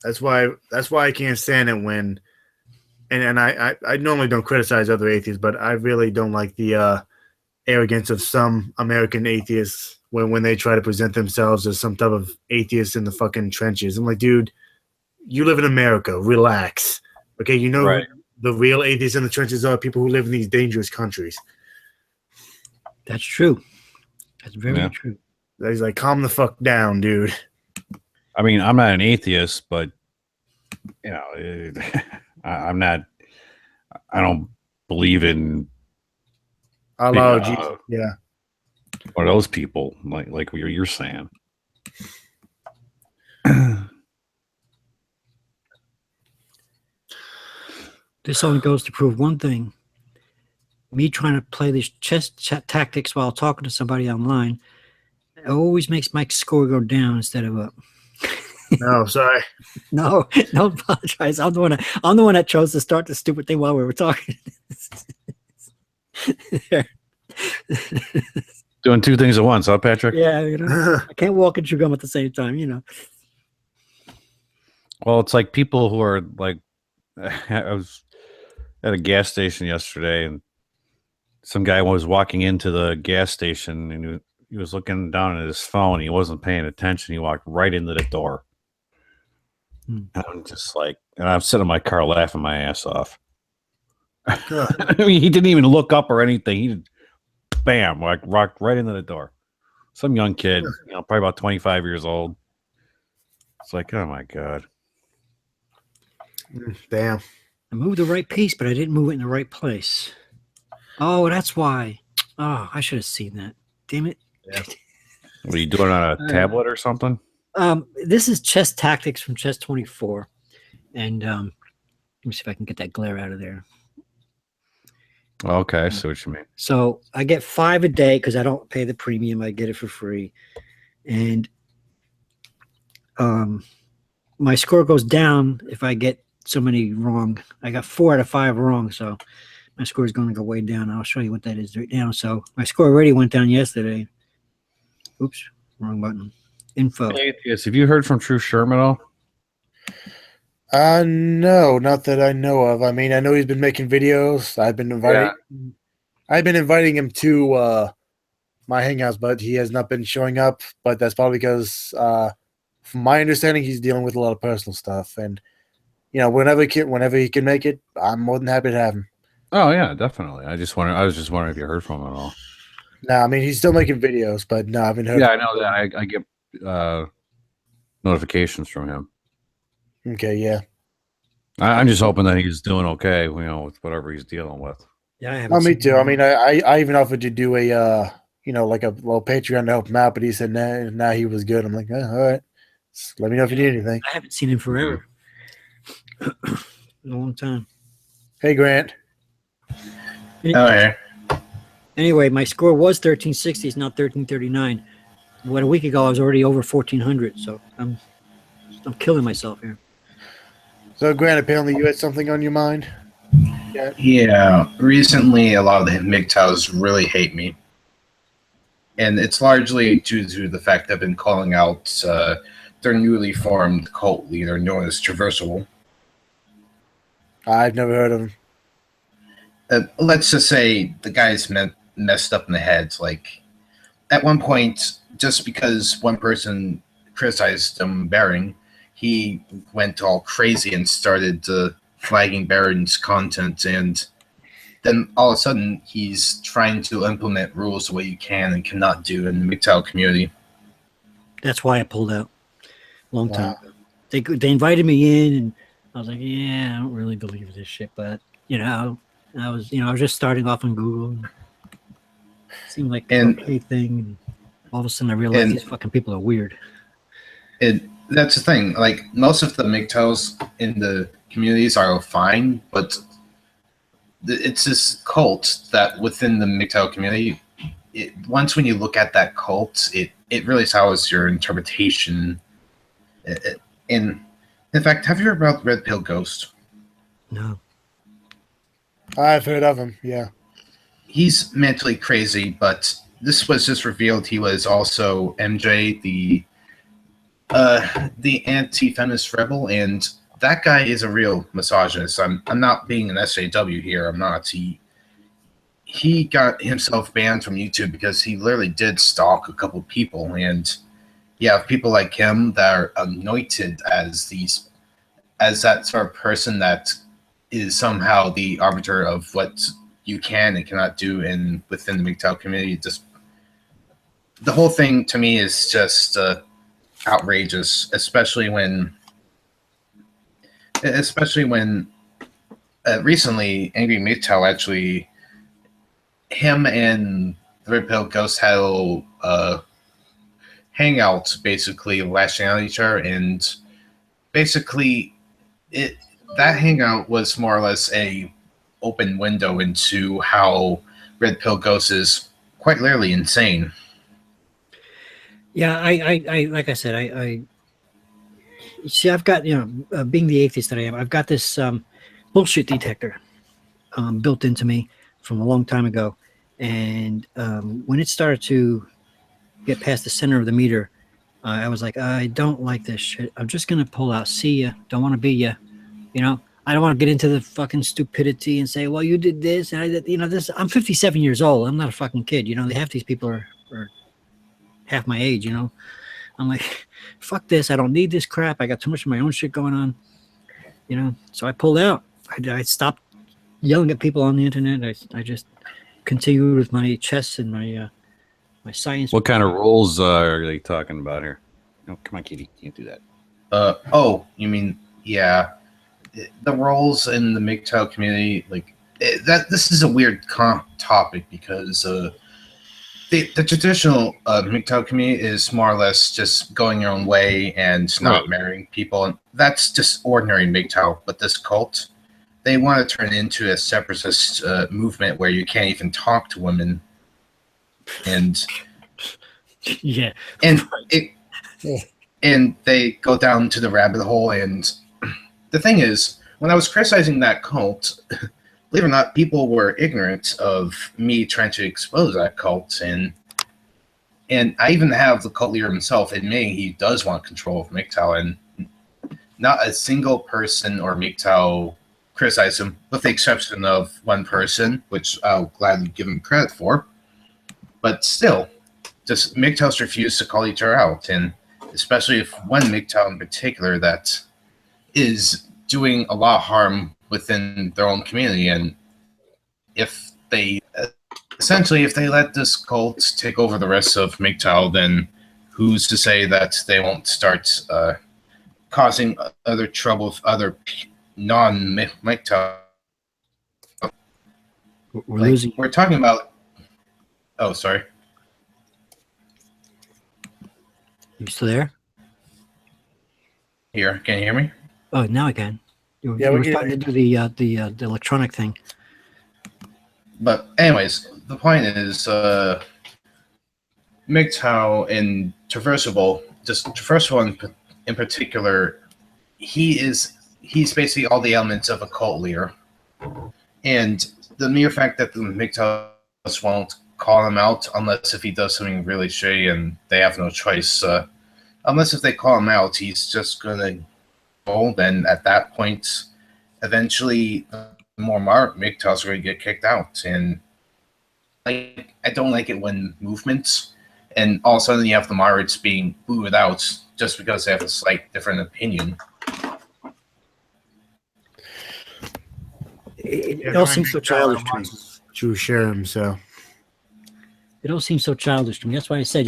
S1: That's why I can't stand it when, and I normally don't criticize other atheists, but I really don't like the arrogance of some American atheists when they try to present themselves as some type of atheist in the fucking trenches. I'm like, dude, you live in America. Relax. Okay, you know
S2: right.
S1: The real atheists in the trenches are people who live in these dangerous countries.
S3: That's true. That's very true.
S1: He's like, calm the fuck down, dude.
S2: I mean, I'm not an atheist, but you know, I'm not. I don't believe in
S1: Allah, Jesus. Yeah.
S2: Or those people, like what you're saying.
S3: This only goes to prove one thing. Me trying to play these chess tactics while talking to somebody online, it always makes my score go down instead of up.
S1: No, sorry.
S3: No, don't apologize. I'm the one that chose to start the stupid thing while we were talking.
S2: Doing two things at once, huh, Patrick?
S3: Yeah, I can't walk and chew gum at the same time,
S2: Well, it's like people who are like, I was at a gas station yesterday, and some guy was walking into the gas station, and he was looking down at his phone. He wasn't paying attention. He walked right into the door. And I'm just like, and I'm sitting in my car laughing my ass off. I mean, he didn't even look up or anything. He bam, like rocked right into the door. Some young kid, probably about 25 years old. It's like, oh my God.
S1: Damn.
S3: I moved the right piece, but I didn't move it in the right place. Oh, that's why. Oh, I should have seen that. Damn it.
S1: Yeah.
S2: What are you doing on a tablet or something?
S3: This is Chess Tactics from Chess 24. And let me see if I can get that glare out of there.
S2: Okay, I see what you mean.
S3: So I get 5 a day because I don't pay the premium. I get it for free. And my score goes down if I get so many wrong. I got 4 out of 5 wrong. So my score is going to go way down. I'll show you what that is right now. So my score already went down yesterday. Oops, wrong button. Info.
S2: Hey, Atheist, have you heard from True Sherman at all?
S1: No, not that I know of. I mean, I know he's been making videos. I've been inviting him to my hangouts, but he has not been showing up. But that's probably because, from my understanding, he's dealing with a lot of personal stuff. And whenever he can make it, I'm more than happy to have him.
S2: Oh yeah, definitely. I was just wondering if you heard from him at all.
S1: No, I mean he's still making videos, but no, I haven't heard.
S2: Yeah, I know that. I get notifications from him.
S1: Okay, yeah.
S2: I'm just hoping that he's doing okay, with whatever he's dealing with.
S3: Yeah, I haven't.
S1: Me too. I mean, I even offered to do a like a little Patreon to help him out, but he said nah, he was good. I'm like, all right. Just let me know if you need anything.
S3: I haven't seen him forever. A long time.
S1: Hey, Grant.
S4: Okay.
S3: Anyway, my score was 1360. It's now 1339. What, a week ago, I was already over 1400. So I'm killing myself here.
S1: So, Grant, apparently you had something on your mind.
S4: Yeah. Recently, a lot of the MGTOWS really hate me. And it's largely due to the fact I've been calling out their newly formed cult leader known as Traversal.
S1: I've never heard of him.
S4: Let's just say the guy's messed up in the head. Like, at one point, just because one person criticized him Baron, he went all crazy and started flagging Baron's content, and then all of a sudden he's trying to implement rules the way you can and cannot do in the MGTOW community.
S3: That's why I pulled out a long time ago. They invited me in, and I was like, yeah, I don't really believe this shit, but I was just starting off on Google. And it seemed like an okay thing, and all of a sudden I realized these fucking people are weird.
S4: That's the thing. Like, most of the MGTOWs in the communities are fine, but it's this cult that within the MGTOW community, once when you look at that cult, it really sours your interpretation. In fact, have you heard about Red Pill Ghost?
S3: No.
S1: I've heard of him, yeah.
S4: He's mentally crazy, but this was just revealed he was also MJ, the anti-feminist rebel, and that guy is a real misogynist. I'm not being an SJW here. I'm not. He got himself banned from YouTube because he literally did stalk a couple of people, and you have people like him that are anointed as that sort of person that is somehow the arbiter of what you can and cannot do within the MGTOW community. Just the whole thing to me is just outrageous, especially when recently Angry MGTOW actually, him and the Red Pill Ghost had a hangout, basically lashing out at each other, and basically that hangout was more or less a open window into how Red Pill Ghost is quite literally insane.
S3: Yeah, I like I said, I see. I've got being the atheist that I am, I've got this bullshit detector built into me from a long time ago, and when it started to get past the center of the meter, I was like, I don't like this shit. I'm just gonna pull out. See ya. Don't want to be ya. I don't want to get into the fucking stupidity and say, well, you did this and I did. This. I'm 57 years old. I'm not a fucking kid. Half these people are half my age. I'm like, fuck this. I don't need this crap. I got too much of my own shit going on. So I pulled out. I stopped yelling at people on the internet. I just continued with my chess and my science.
S2: What kind of rules are they talking about here? No, come on, Kitty. Can't do that.
S4: Oh, you mean, yeah. The roles in the MGTOW community, like, this is a weird topic because the traditional MGTOW community is more or less just going your own way and not marrying people. And that's just ordinary MGTOW. But this cult, they want to turn it into a separatist movement where you can't even talk to women. And
S3: yeah,
S4: and and they go down to the rabbit hole. And the thing is, when I was criticizing that cult, believe it or not, people were ignorant of me trying to expose that cult, and I even have the cult leader himself admitting he does want control of MGTOW, and not a single person or MGTOW criticized him, with the exception of one person, which I'll gladly give him credit for. But still, just MGTOWs refuse to call each other out, and especially if one MGTOW in particular that is doing a lot of harm within their own community. And if they essentially, if they let this cult take over the rest of MGTOW, then who's to say that they won't start causing other trouble with other non-MGTOW?
S3: we're losing.
S4: We're talking about. Oh, sorry.
S3: You still there?
S4: Here, can you hear me?
S3: Oh, now I can. You
S1: Yeah,
S3: were
S1: we can
S3: starting to do the electronic thing.
S4: But anyways, the point is, MGTOW and Traversable, just Traversable in particular, he's basically all the elements of a cult leader, and the mere fact that the MGTOWs won't call him out unless if he does something really shitty and they have no choice. Unless if they call him out, he's just gonna go. Then at that point, eventually, more MGTOWs are gonna get kicked out. And I don't like it when movements, and all of a sudden you have the moderates being booted out just because they have a slight different opinion.
S3: It all seems so childish to me.
S1: True share him, so.
S3: It all seems so childish to me. That's why I said,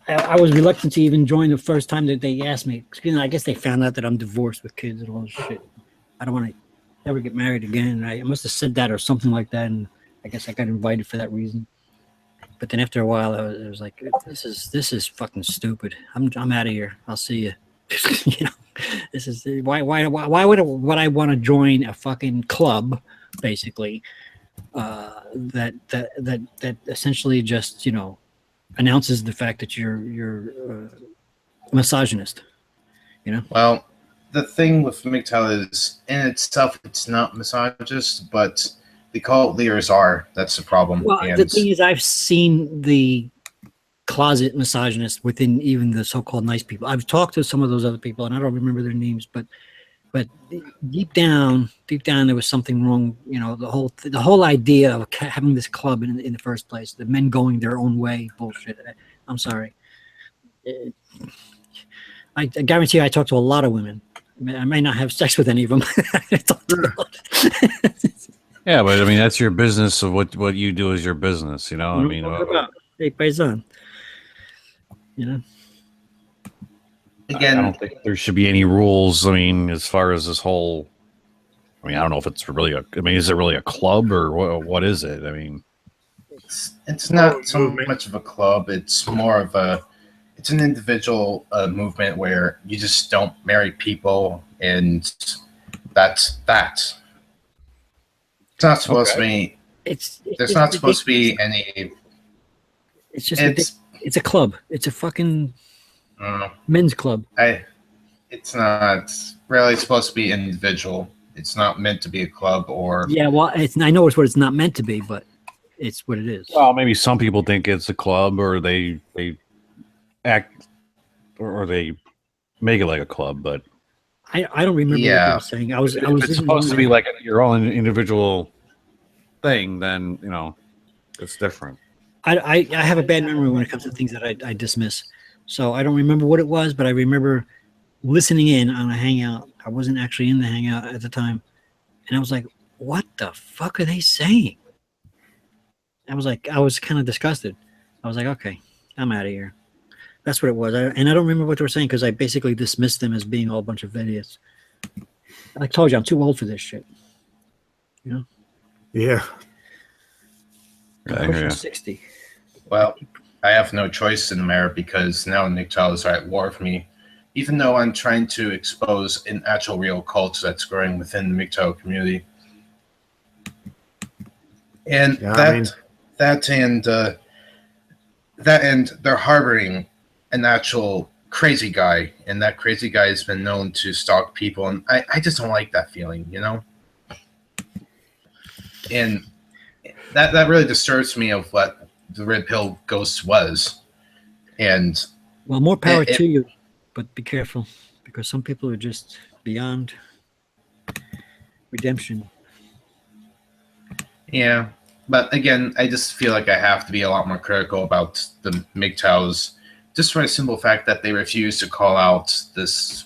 S3: I was reluctant to even join the first time that they asked me. I guess they found out that I'm divorced with kids and all this shit. I don't want to ever get married again. I must have said that or something like that, and I guess I got invited for that reason. But then after a while, I was like, this is fucking stupid. I'm out of here. I'll see you. This is why would I want to join a fucking club, basically, that essentially just announces the fact that you're a misogynist.
S4: Well, the thing with MGTOW is, in itself, it's not misogynist, but the cult leaders are. That's the problem.
S3: Well, the thing is, I've seen the closet misogynist within even the so-called nice people. I've talked to some of those other people, and I don't remember their names, but deep down, there was something wrong. The whole idea of having this club in the first place, the men going their own way, bullshit. I'm sorry. I guarantee you, I talked to a lot of women. I may not have sex with any of them.
S2: Yeah, but I mean, that's your business. Of what you do is your business. I mean,
S3: hey, paisan.
S4: Again,
S2: I don't think there should be any rules. I mean, as far as this whole, I don't know if it's really is it really a club or what is it? I mean,
S4: it's not so much of a club. It's more of it's an individual movement where you just don't marry people, and that's that. It's not supposed to be. There's not supposed to be any.
S3: It's a club. It's a fucking men's club.
S4: It's not really supposed to be individual. It's not meant to be a club or.
S3: Yeah, well, I know it's what it's not meant to be, but it's what it is.
S2: Well, maybe some people think it's a club, or they act, or they make it like a club, but.
S3: I don't remember what they were saying. I was
S2: it's supposed to be like your own individual thing, then it's different.
S3: I have a bad memory when it comes to things that I dismiss, so I don't remember what it was, but I remember listening in on a hangout. I wasn't actually in the hangout at the time, and I was like, "What the fuck are they saying?" I was kind of disgusted. I was like, "Okay, I'm out of here." That's what it was. And I don't remember what they were saying because I basically dismissed them as being all a bunch of idiots. Like I told you, I'm too old for this shit. You know,
S1: Yeah.
S2: I hear
S3: pushing
S2: ya.
S3: 60.
S4: Well, I have no choice in the matter because now MGTOWS are at war with me. Even though I'm trying to expose an actual real cult that's growing within the MGTOW community. And
S1: Yeah, I mean,
S4: that and they're harboring an actual crazy guy, and that crazy guy has been known to stalk people, and I just don't like that feeling, you know? And that really disturbs me of what the Red Pill Ghost was. And
S3: Well, more power
S4: it-
S3: to you, but be careful because some people are just beyond redemption.
S4: yeah, but again, I just feel like I have to be a lot more critical about the MGTOWs, just for the simple fact that they refuse to call out this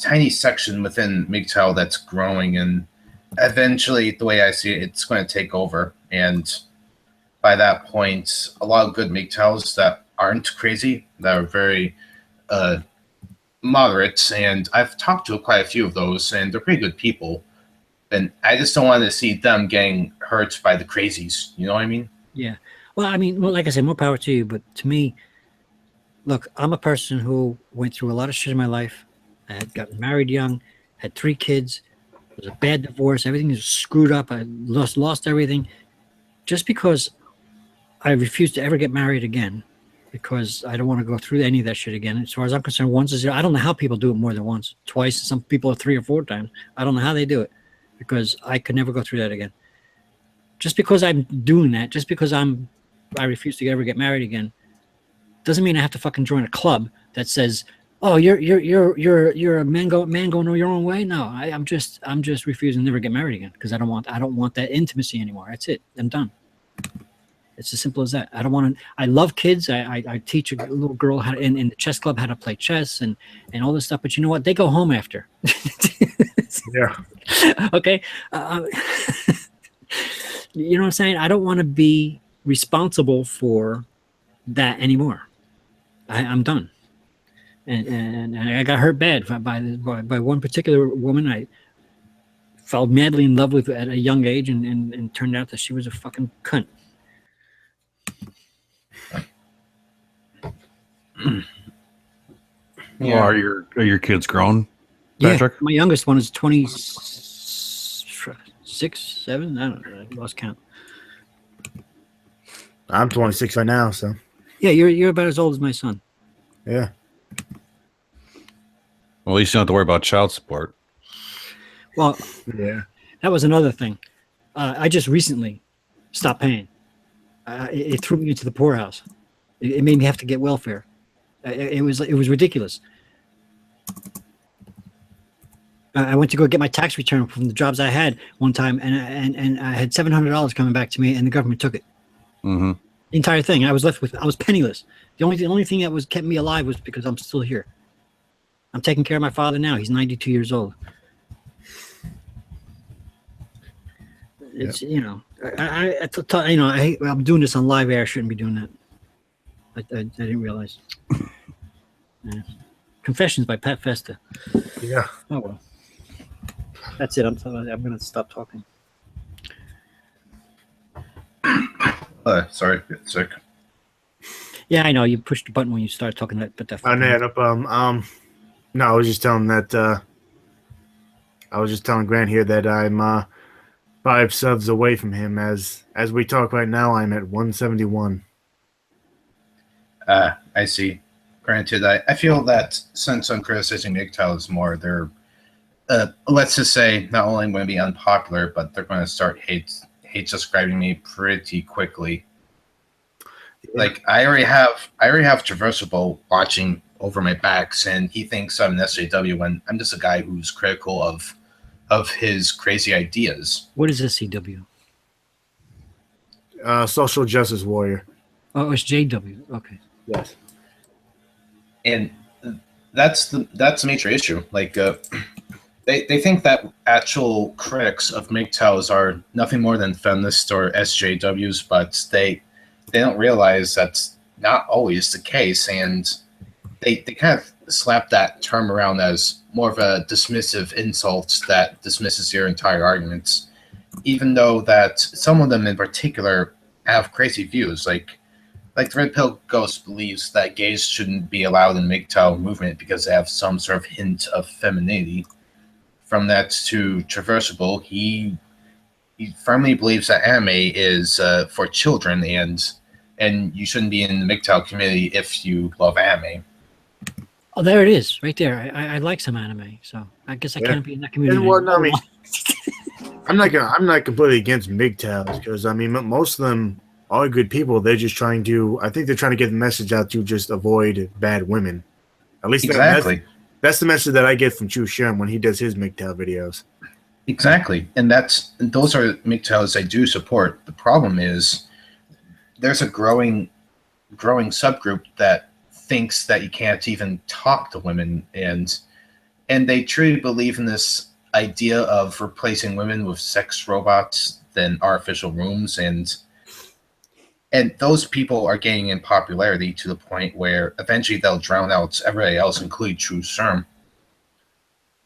S4: tiny section within MGTOW that's growing, and eventually, the way I see it, it's going to take over. And by that point, a lot of good MGTOWs that aren't crazy, that are very moderate, and I've talked to quite a few of those, and they're pretty good people. And I just don't want to see them getting hurt by the crazies. You know what I mean?
S3: Yeah. Well, I mean, well, like I said, more power to you. But to me, look, I'm a person who went through a lot of shit in my life. I had gotten married young, had 3 kids. It was a bad divorce. Everything was screwed up. I lost everything. Just because I refuse to ever get married again, because I don't want to go through any of that shit again. As far as I'm concerned, once is, I don't know how people do it more than once, twice. Some people are 3 or 4 times. I don't know how they do it, because I could never go through that again. Just because I'm doing that, just because I refuse to ever get married again, doesn't mean I have to fucking join a club that says, "Oh, you're a man going your own way." No, I'm just refusing to never get married again because I don't want that intimacy anymore. That's it. I'm done. It's as simple as that. I don't want to. I love kids. I teach a little girl how to, in the chess club how to play chess and all this stuff. But you know what? They go home after.
S1: yeah.
S3: Okay. You know what I'm saying? I don't want to be responsible for that anymore. I'm done. And I got hurt bad by one particular woman I fell madly in love with at a young age, and turned out that she was a fucking cunt.
S2: Well, are your kids grown, Patrick?
S3: Yeah, my youngest one is 26, 7. I don't know. I lost count.
S1: I'm 26 right now, so
S3: Yeah, you're about as old as my son.
S1: yeah.
S2: Well, at least you don't have to worry about child support.
S3: Well,
S1: Yeah.
S3: that was another thing. I just recently stopped paying. It threw me into the poorhouse. It made me have to get welfare. It was ridiculous. I went to go get my tax return from the jobs I had one time, and I had $700 coming back to me, and the government took it.
S2: Mm-hmm.
S3: The entire thing. I was penniless. The only thing that kept me alive was because I'm still here. I'm taking care of my father now. He's 92 years old. It's I'm doing this on live air. I shouldn't be doing that. I didn't realize. Yeah. Confessions by Pat Festa.
S1: Yeah.
S3: Oh well. That's it. I'm gonna stop talking.
S4: Sorry, get sick.
S3: Yeah, I know. You pushed the button when you started talking that, but that.
S1: I net up. No, I was just telling Grant here that I'm 5 subs away from him. As we talk right now, I'm at 171.
S4: I see. Granted, I feel that since I'm criticizing MGTOWs more, they're let's just say not only going to be unpopular, but they're going to start hate subscribing me pretty quickly. Like I already have Traversable watching over my backs, and he thinks I'm an SJW when I'm just a guy who's critical of his crazy ideas.
S3: What is SCW?
S1: Social justice warrior.
S3: Oh, it's JW. Okay.
S1: Yes.
S4: And that's the major issue. Like they think that actual critics of MGTOWs are nothing more than feminists or SJWs, but they don't realize that's not always the case, and they kind of slap that term around as more of a dismissive insult that dismisses your entire arguments. even though that some of them in particular have crazy views, like the Red Pill Ghost believes that gays shouldn't be allowed in the MGTOW movement because they have some sort of hint of femininity. From that to Traversable, he firmly believes that anime is for children, and you shouldn't be in the MGTOW community if you love anime.
S3: Oh, there it is, right there. I like some anime, so I guess I can't be in that community.
S1: And, well, no, I mean, I'm not completely against MGTOWs because I mean most of them are good people. They're just trying to. I think they're trying to get the message out to just avoid bad women. At least
S4: Exactly.
S1: That's the message that I get from Chu Sherm when he does his MGTOW videos.
S4: Exactly, and those are MGTOWs I do support. The problem is there's a growing subgroup that thinks that you can't even talk to women, and they truly believe in this idea of replacing women with sex robots than artificial wombs, and those people are gaining in popularity to the point where eventually they'll drown out everybody else, including True Sherm.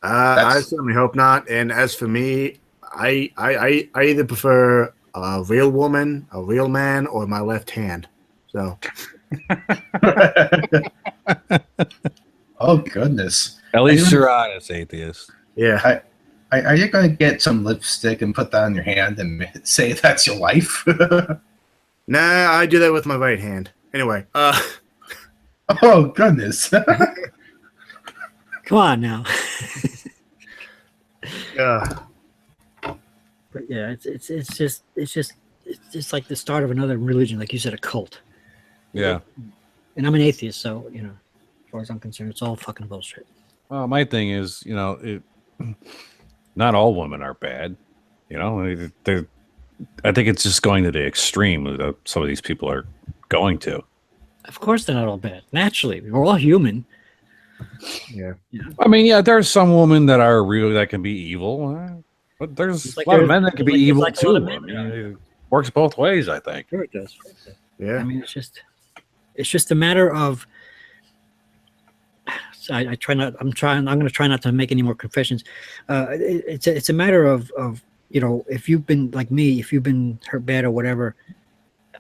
S1: I certainly hope not. And as for me, I either prefer a real woman, a real man, or my left hand. So.
S4: Oh goodness!
S2: At least you're honest, atheist.
S1: Yeah.
S4: Are you going to get some lipstick and put that on your hand and say that's your wife?
S1: Nah, I do that with my right hand. Anyway.
S4: Oh goodness!
S3: Come on now.
S1: Yeah.
S3: But yeah, it's just like the start of another religion, like you said, a cult.
S2: Yeah.
S3: And I'm an atheist, so as far as I'm concerned, it's all fucking bullshit.
S2: Well, my thing is, not all women are bad. I think it's just going to the extreme that some of these people are going to.
S3: Of course, they're not all bad. Naturally, we're all human.
S1: Yeah.
S2: I mean, yeah, there's some women that are really that can be evil, but there's a lot of men that can be evil too. I mean, it works both ways, I think.
S3: Sure, it does.
S1: Yeah.
S3: I mean, it's just a matter of. I'm going to try not to make any more confessions. It's a matter of if you've been like me, if you've been hurt bad or whatever,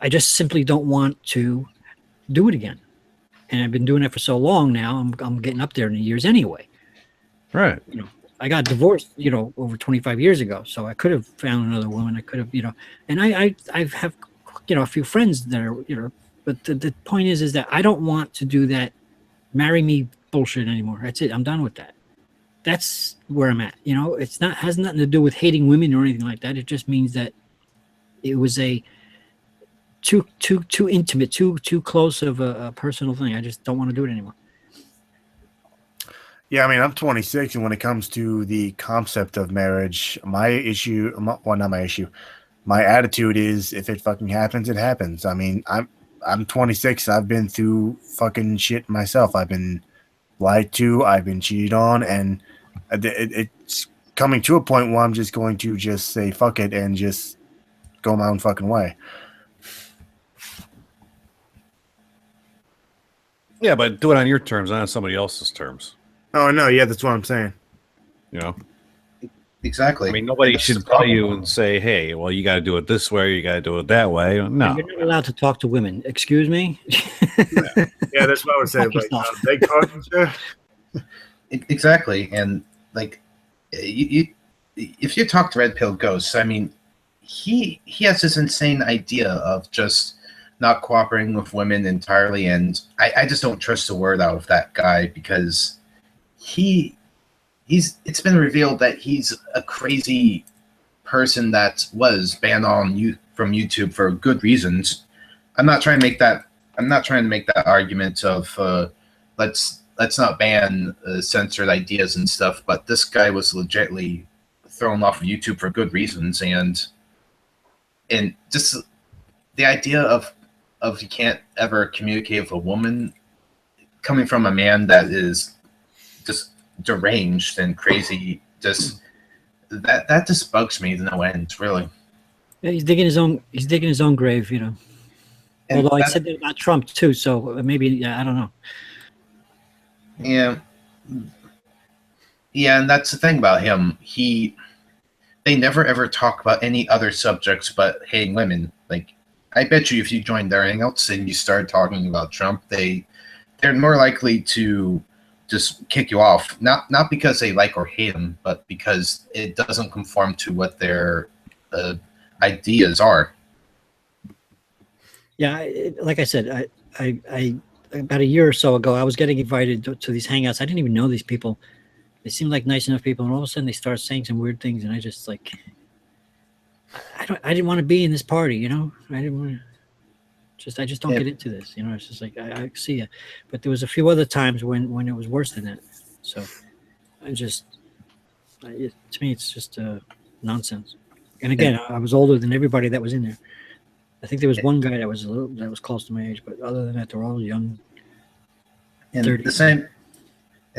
S3: I just simply don't want to do it again. And I've been doing it for so long now. I'm getting up there in the years anyway.
S2: Right.
S3: I got divorced, over 25 years ago. So I could have found another woman. I could have, and I have, a few friends that are, but the point is that I don't want to do that. Marry me bullshit anymore. That's it. I'm done with that. That's where I'm at. It's has nothing to do with hating women or anything like that. It just means that it was a too intimate, too close of a personal thing. I just don't want to do it anymore.
S1: Yeah, I mean, I'm 26, and when it comes to the concept of marriage, my attitude is if it fucking happens, it happens. I mean, I'm 26. I've been through fucking shit myself. I've been lied to. I've been cheated on, and it's coming to a point where I'm just going to just say fuck it and just go my own fucking way.
S2: Yeah, but do it on your terms, not on somebody else's terms.
S1: Oh no, yeah, that's what I'm saying.
S4: Exactly.
S2: I mean, nobody should tell you and say, "Hey, well, you got to do it this way, or you got to do it that way." No,
S3: you're not allowed to talk to women. Excuse me.
S1: Yeah, that's what I would say. Beg pardon, sir.
S4: Exactly, and like if you talk to Red Pill Ghost, I mean, he has this insane idea of just not cooperating with women entirely, and I just don't trust a word out of that guy because it's been revealed that he's a crazy person that was banned from YouTube for good reasons. I'm not trying to make that argument of let's not ban censored ideas and stuff, but this guy was legitimately thrown off of YouTube for good reasons, and just the idea of you can't ever communicate with a woman coming from a man that is just deranged and crazy, just that just bugs me to no end, really.
S3: Yeah, he's digging his own grave,
S4: And
S3: although I said that about Trump too, so maybe I don't know.
S4: Yeah, and that's the thing about him. they never ever talk about any other subjects but hating women. Like, I bet you if you joined their hangouts and you start talking about Trump, they're more likely to just kick you off. Not because they like or hate him, but because it doesn't conform to what their ideas are.
S3: Yeah, like I said, I about a year or so ago, I was getting invited to these hangouts. I didn't even know these people. They seemed like nice enough people, and all of a sudden they start saying some weird things, and I just like, I didn't want to be in this party, you know. I didn't want to. I just don't get into this, you know. It's just like I see you, but there was a few other times when it was worse than that. So to me, it's just nonsense. And again, I was older than everybody that was in there. I think there was one guy that was close to my age, but other than that, they're all young.
S4: And
S3: 30s.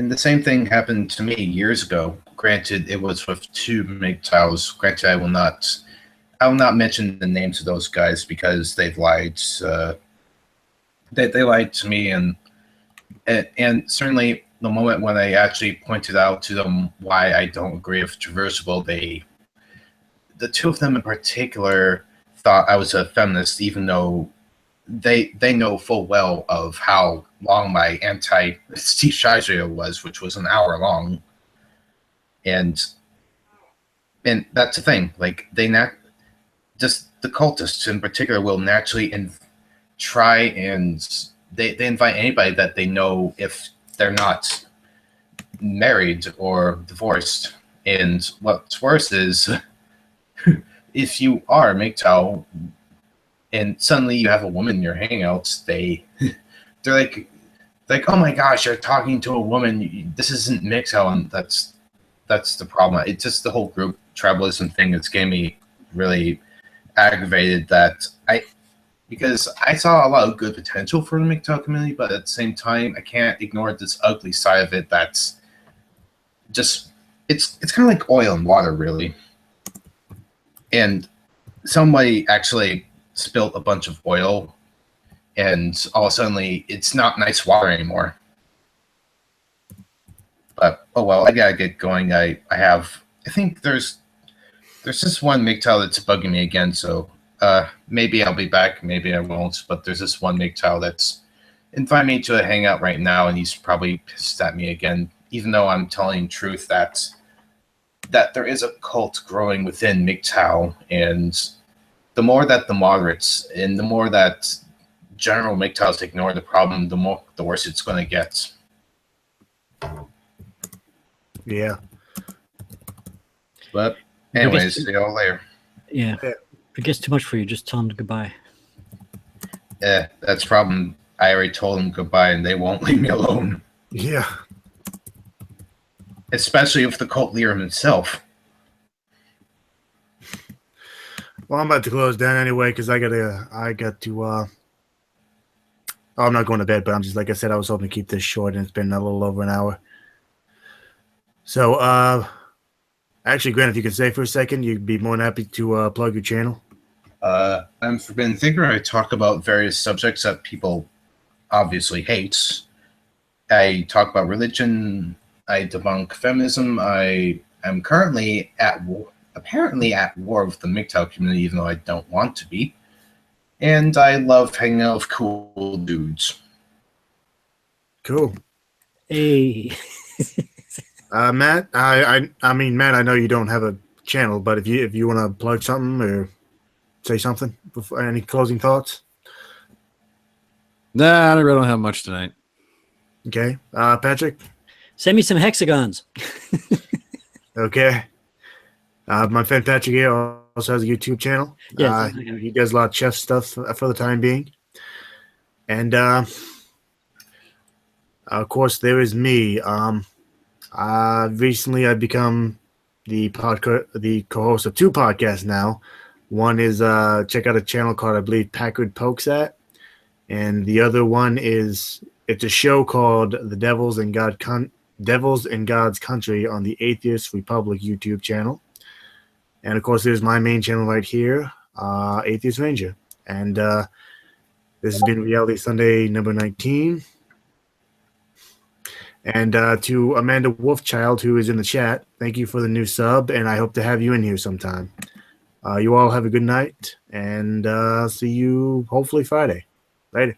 S4: the same thing happened to me years ago. Granted, it was with two MGTOWS. Granted, I will not mention the names of those guys because they've lied. They lied to me, and certainly the moment when I actually pointed out to them why I don't agree with Traversable, the two of them in particular thought I was a feminist, even though they know full well of how long my anti-Steve Shives video was, which was an hour long. And that's the thing. Like, just the cultists in particular will naturally try and they invite anybody that they know if they're not married or divorced. And what's worse is if you are a MGTOW and suddenly you have a woman in your hangouts, they're like, oh my gosh, you're talking to a woman. This isn't MGTOW, and that's the problem. It's just the whole group tribalism thing that's getting me really aggravated. Because I saw a lot of good potential for the MGTOW community, but at the same time, I can't ignore this ugly side of it. That's just it's kind of like oil and water, really. And somebody actually spilled a bunch of oil, and all of a sudden it's not nice water anymore. But oh well, I gotta get going. I think there's this one MGTOW that's bugging me again, so maybe I'll be back, maybe I won't. But there's this one MGTOW that's inviting me to a hangout right now, and he's probably pissed at me again, even though I'm telling the truth that there is a cult growing within MGTOW, and the more that the moderates and the more that general MGTOWs ignore the problem, the worse it's going to get.
S1: Yeah.
S4: But anyways, see y'all later.
S3: Yeah. If it gets too much for you, just tell them goodbye.
S4: Yeah, that's the problem. I already told them goodbye, and they won't leave me alone.
S1: Yeah.
S4: Especially with the cult leader himself.
S1: Well, I'm about to close down anyway because I got to. I'm not going to bed, but I'm just like I said. I was hoping to keep this short, and it's been a little over an hour. So, actually, Grant, if you could stay for a second, you'd be more than happy to plug your channel.
S4: I'm Forbidden Thinker. I talk about various subjects that people obviously hate. I talk about religion. I debunk feminism. I am currently apparently at war with the MGTOW community, even though I don't want to be. And I love hanging out with cool dudes.
S1: Cool.
S3: Hey.
S1: Matt, I mean, Matt, I know you don't have a channel, but if you want to plug something or say something, before, any closing thoughts?
S2: Nah, I really don't have much tonight.
S1: Okay. Patrick?
S3: Send me some hexagons.
S1: Okay. My friend Patrick here also has a YouTube channel.
S3: Yes.
S1: He does a lot of chef stuff for the time being. And, of course, there is me. Recently I've become the co-host of two podcasts now. One is check out a channel called, I believe, Packard Pokes At. And the other one it's a show called The Devils and God's Country on the Atheist Republic YouTube channel. And of course, there's my main channel right here, Atheist Ranger. And this has been Reality Sunday number 19. And to Amanda Wolfchild, who is in the chat, thank you for the new sub, and I hope to have you in here sometime. You all have a good night, and see you hopefully Friday. Later.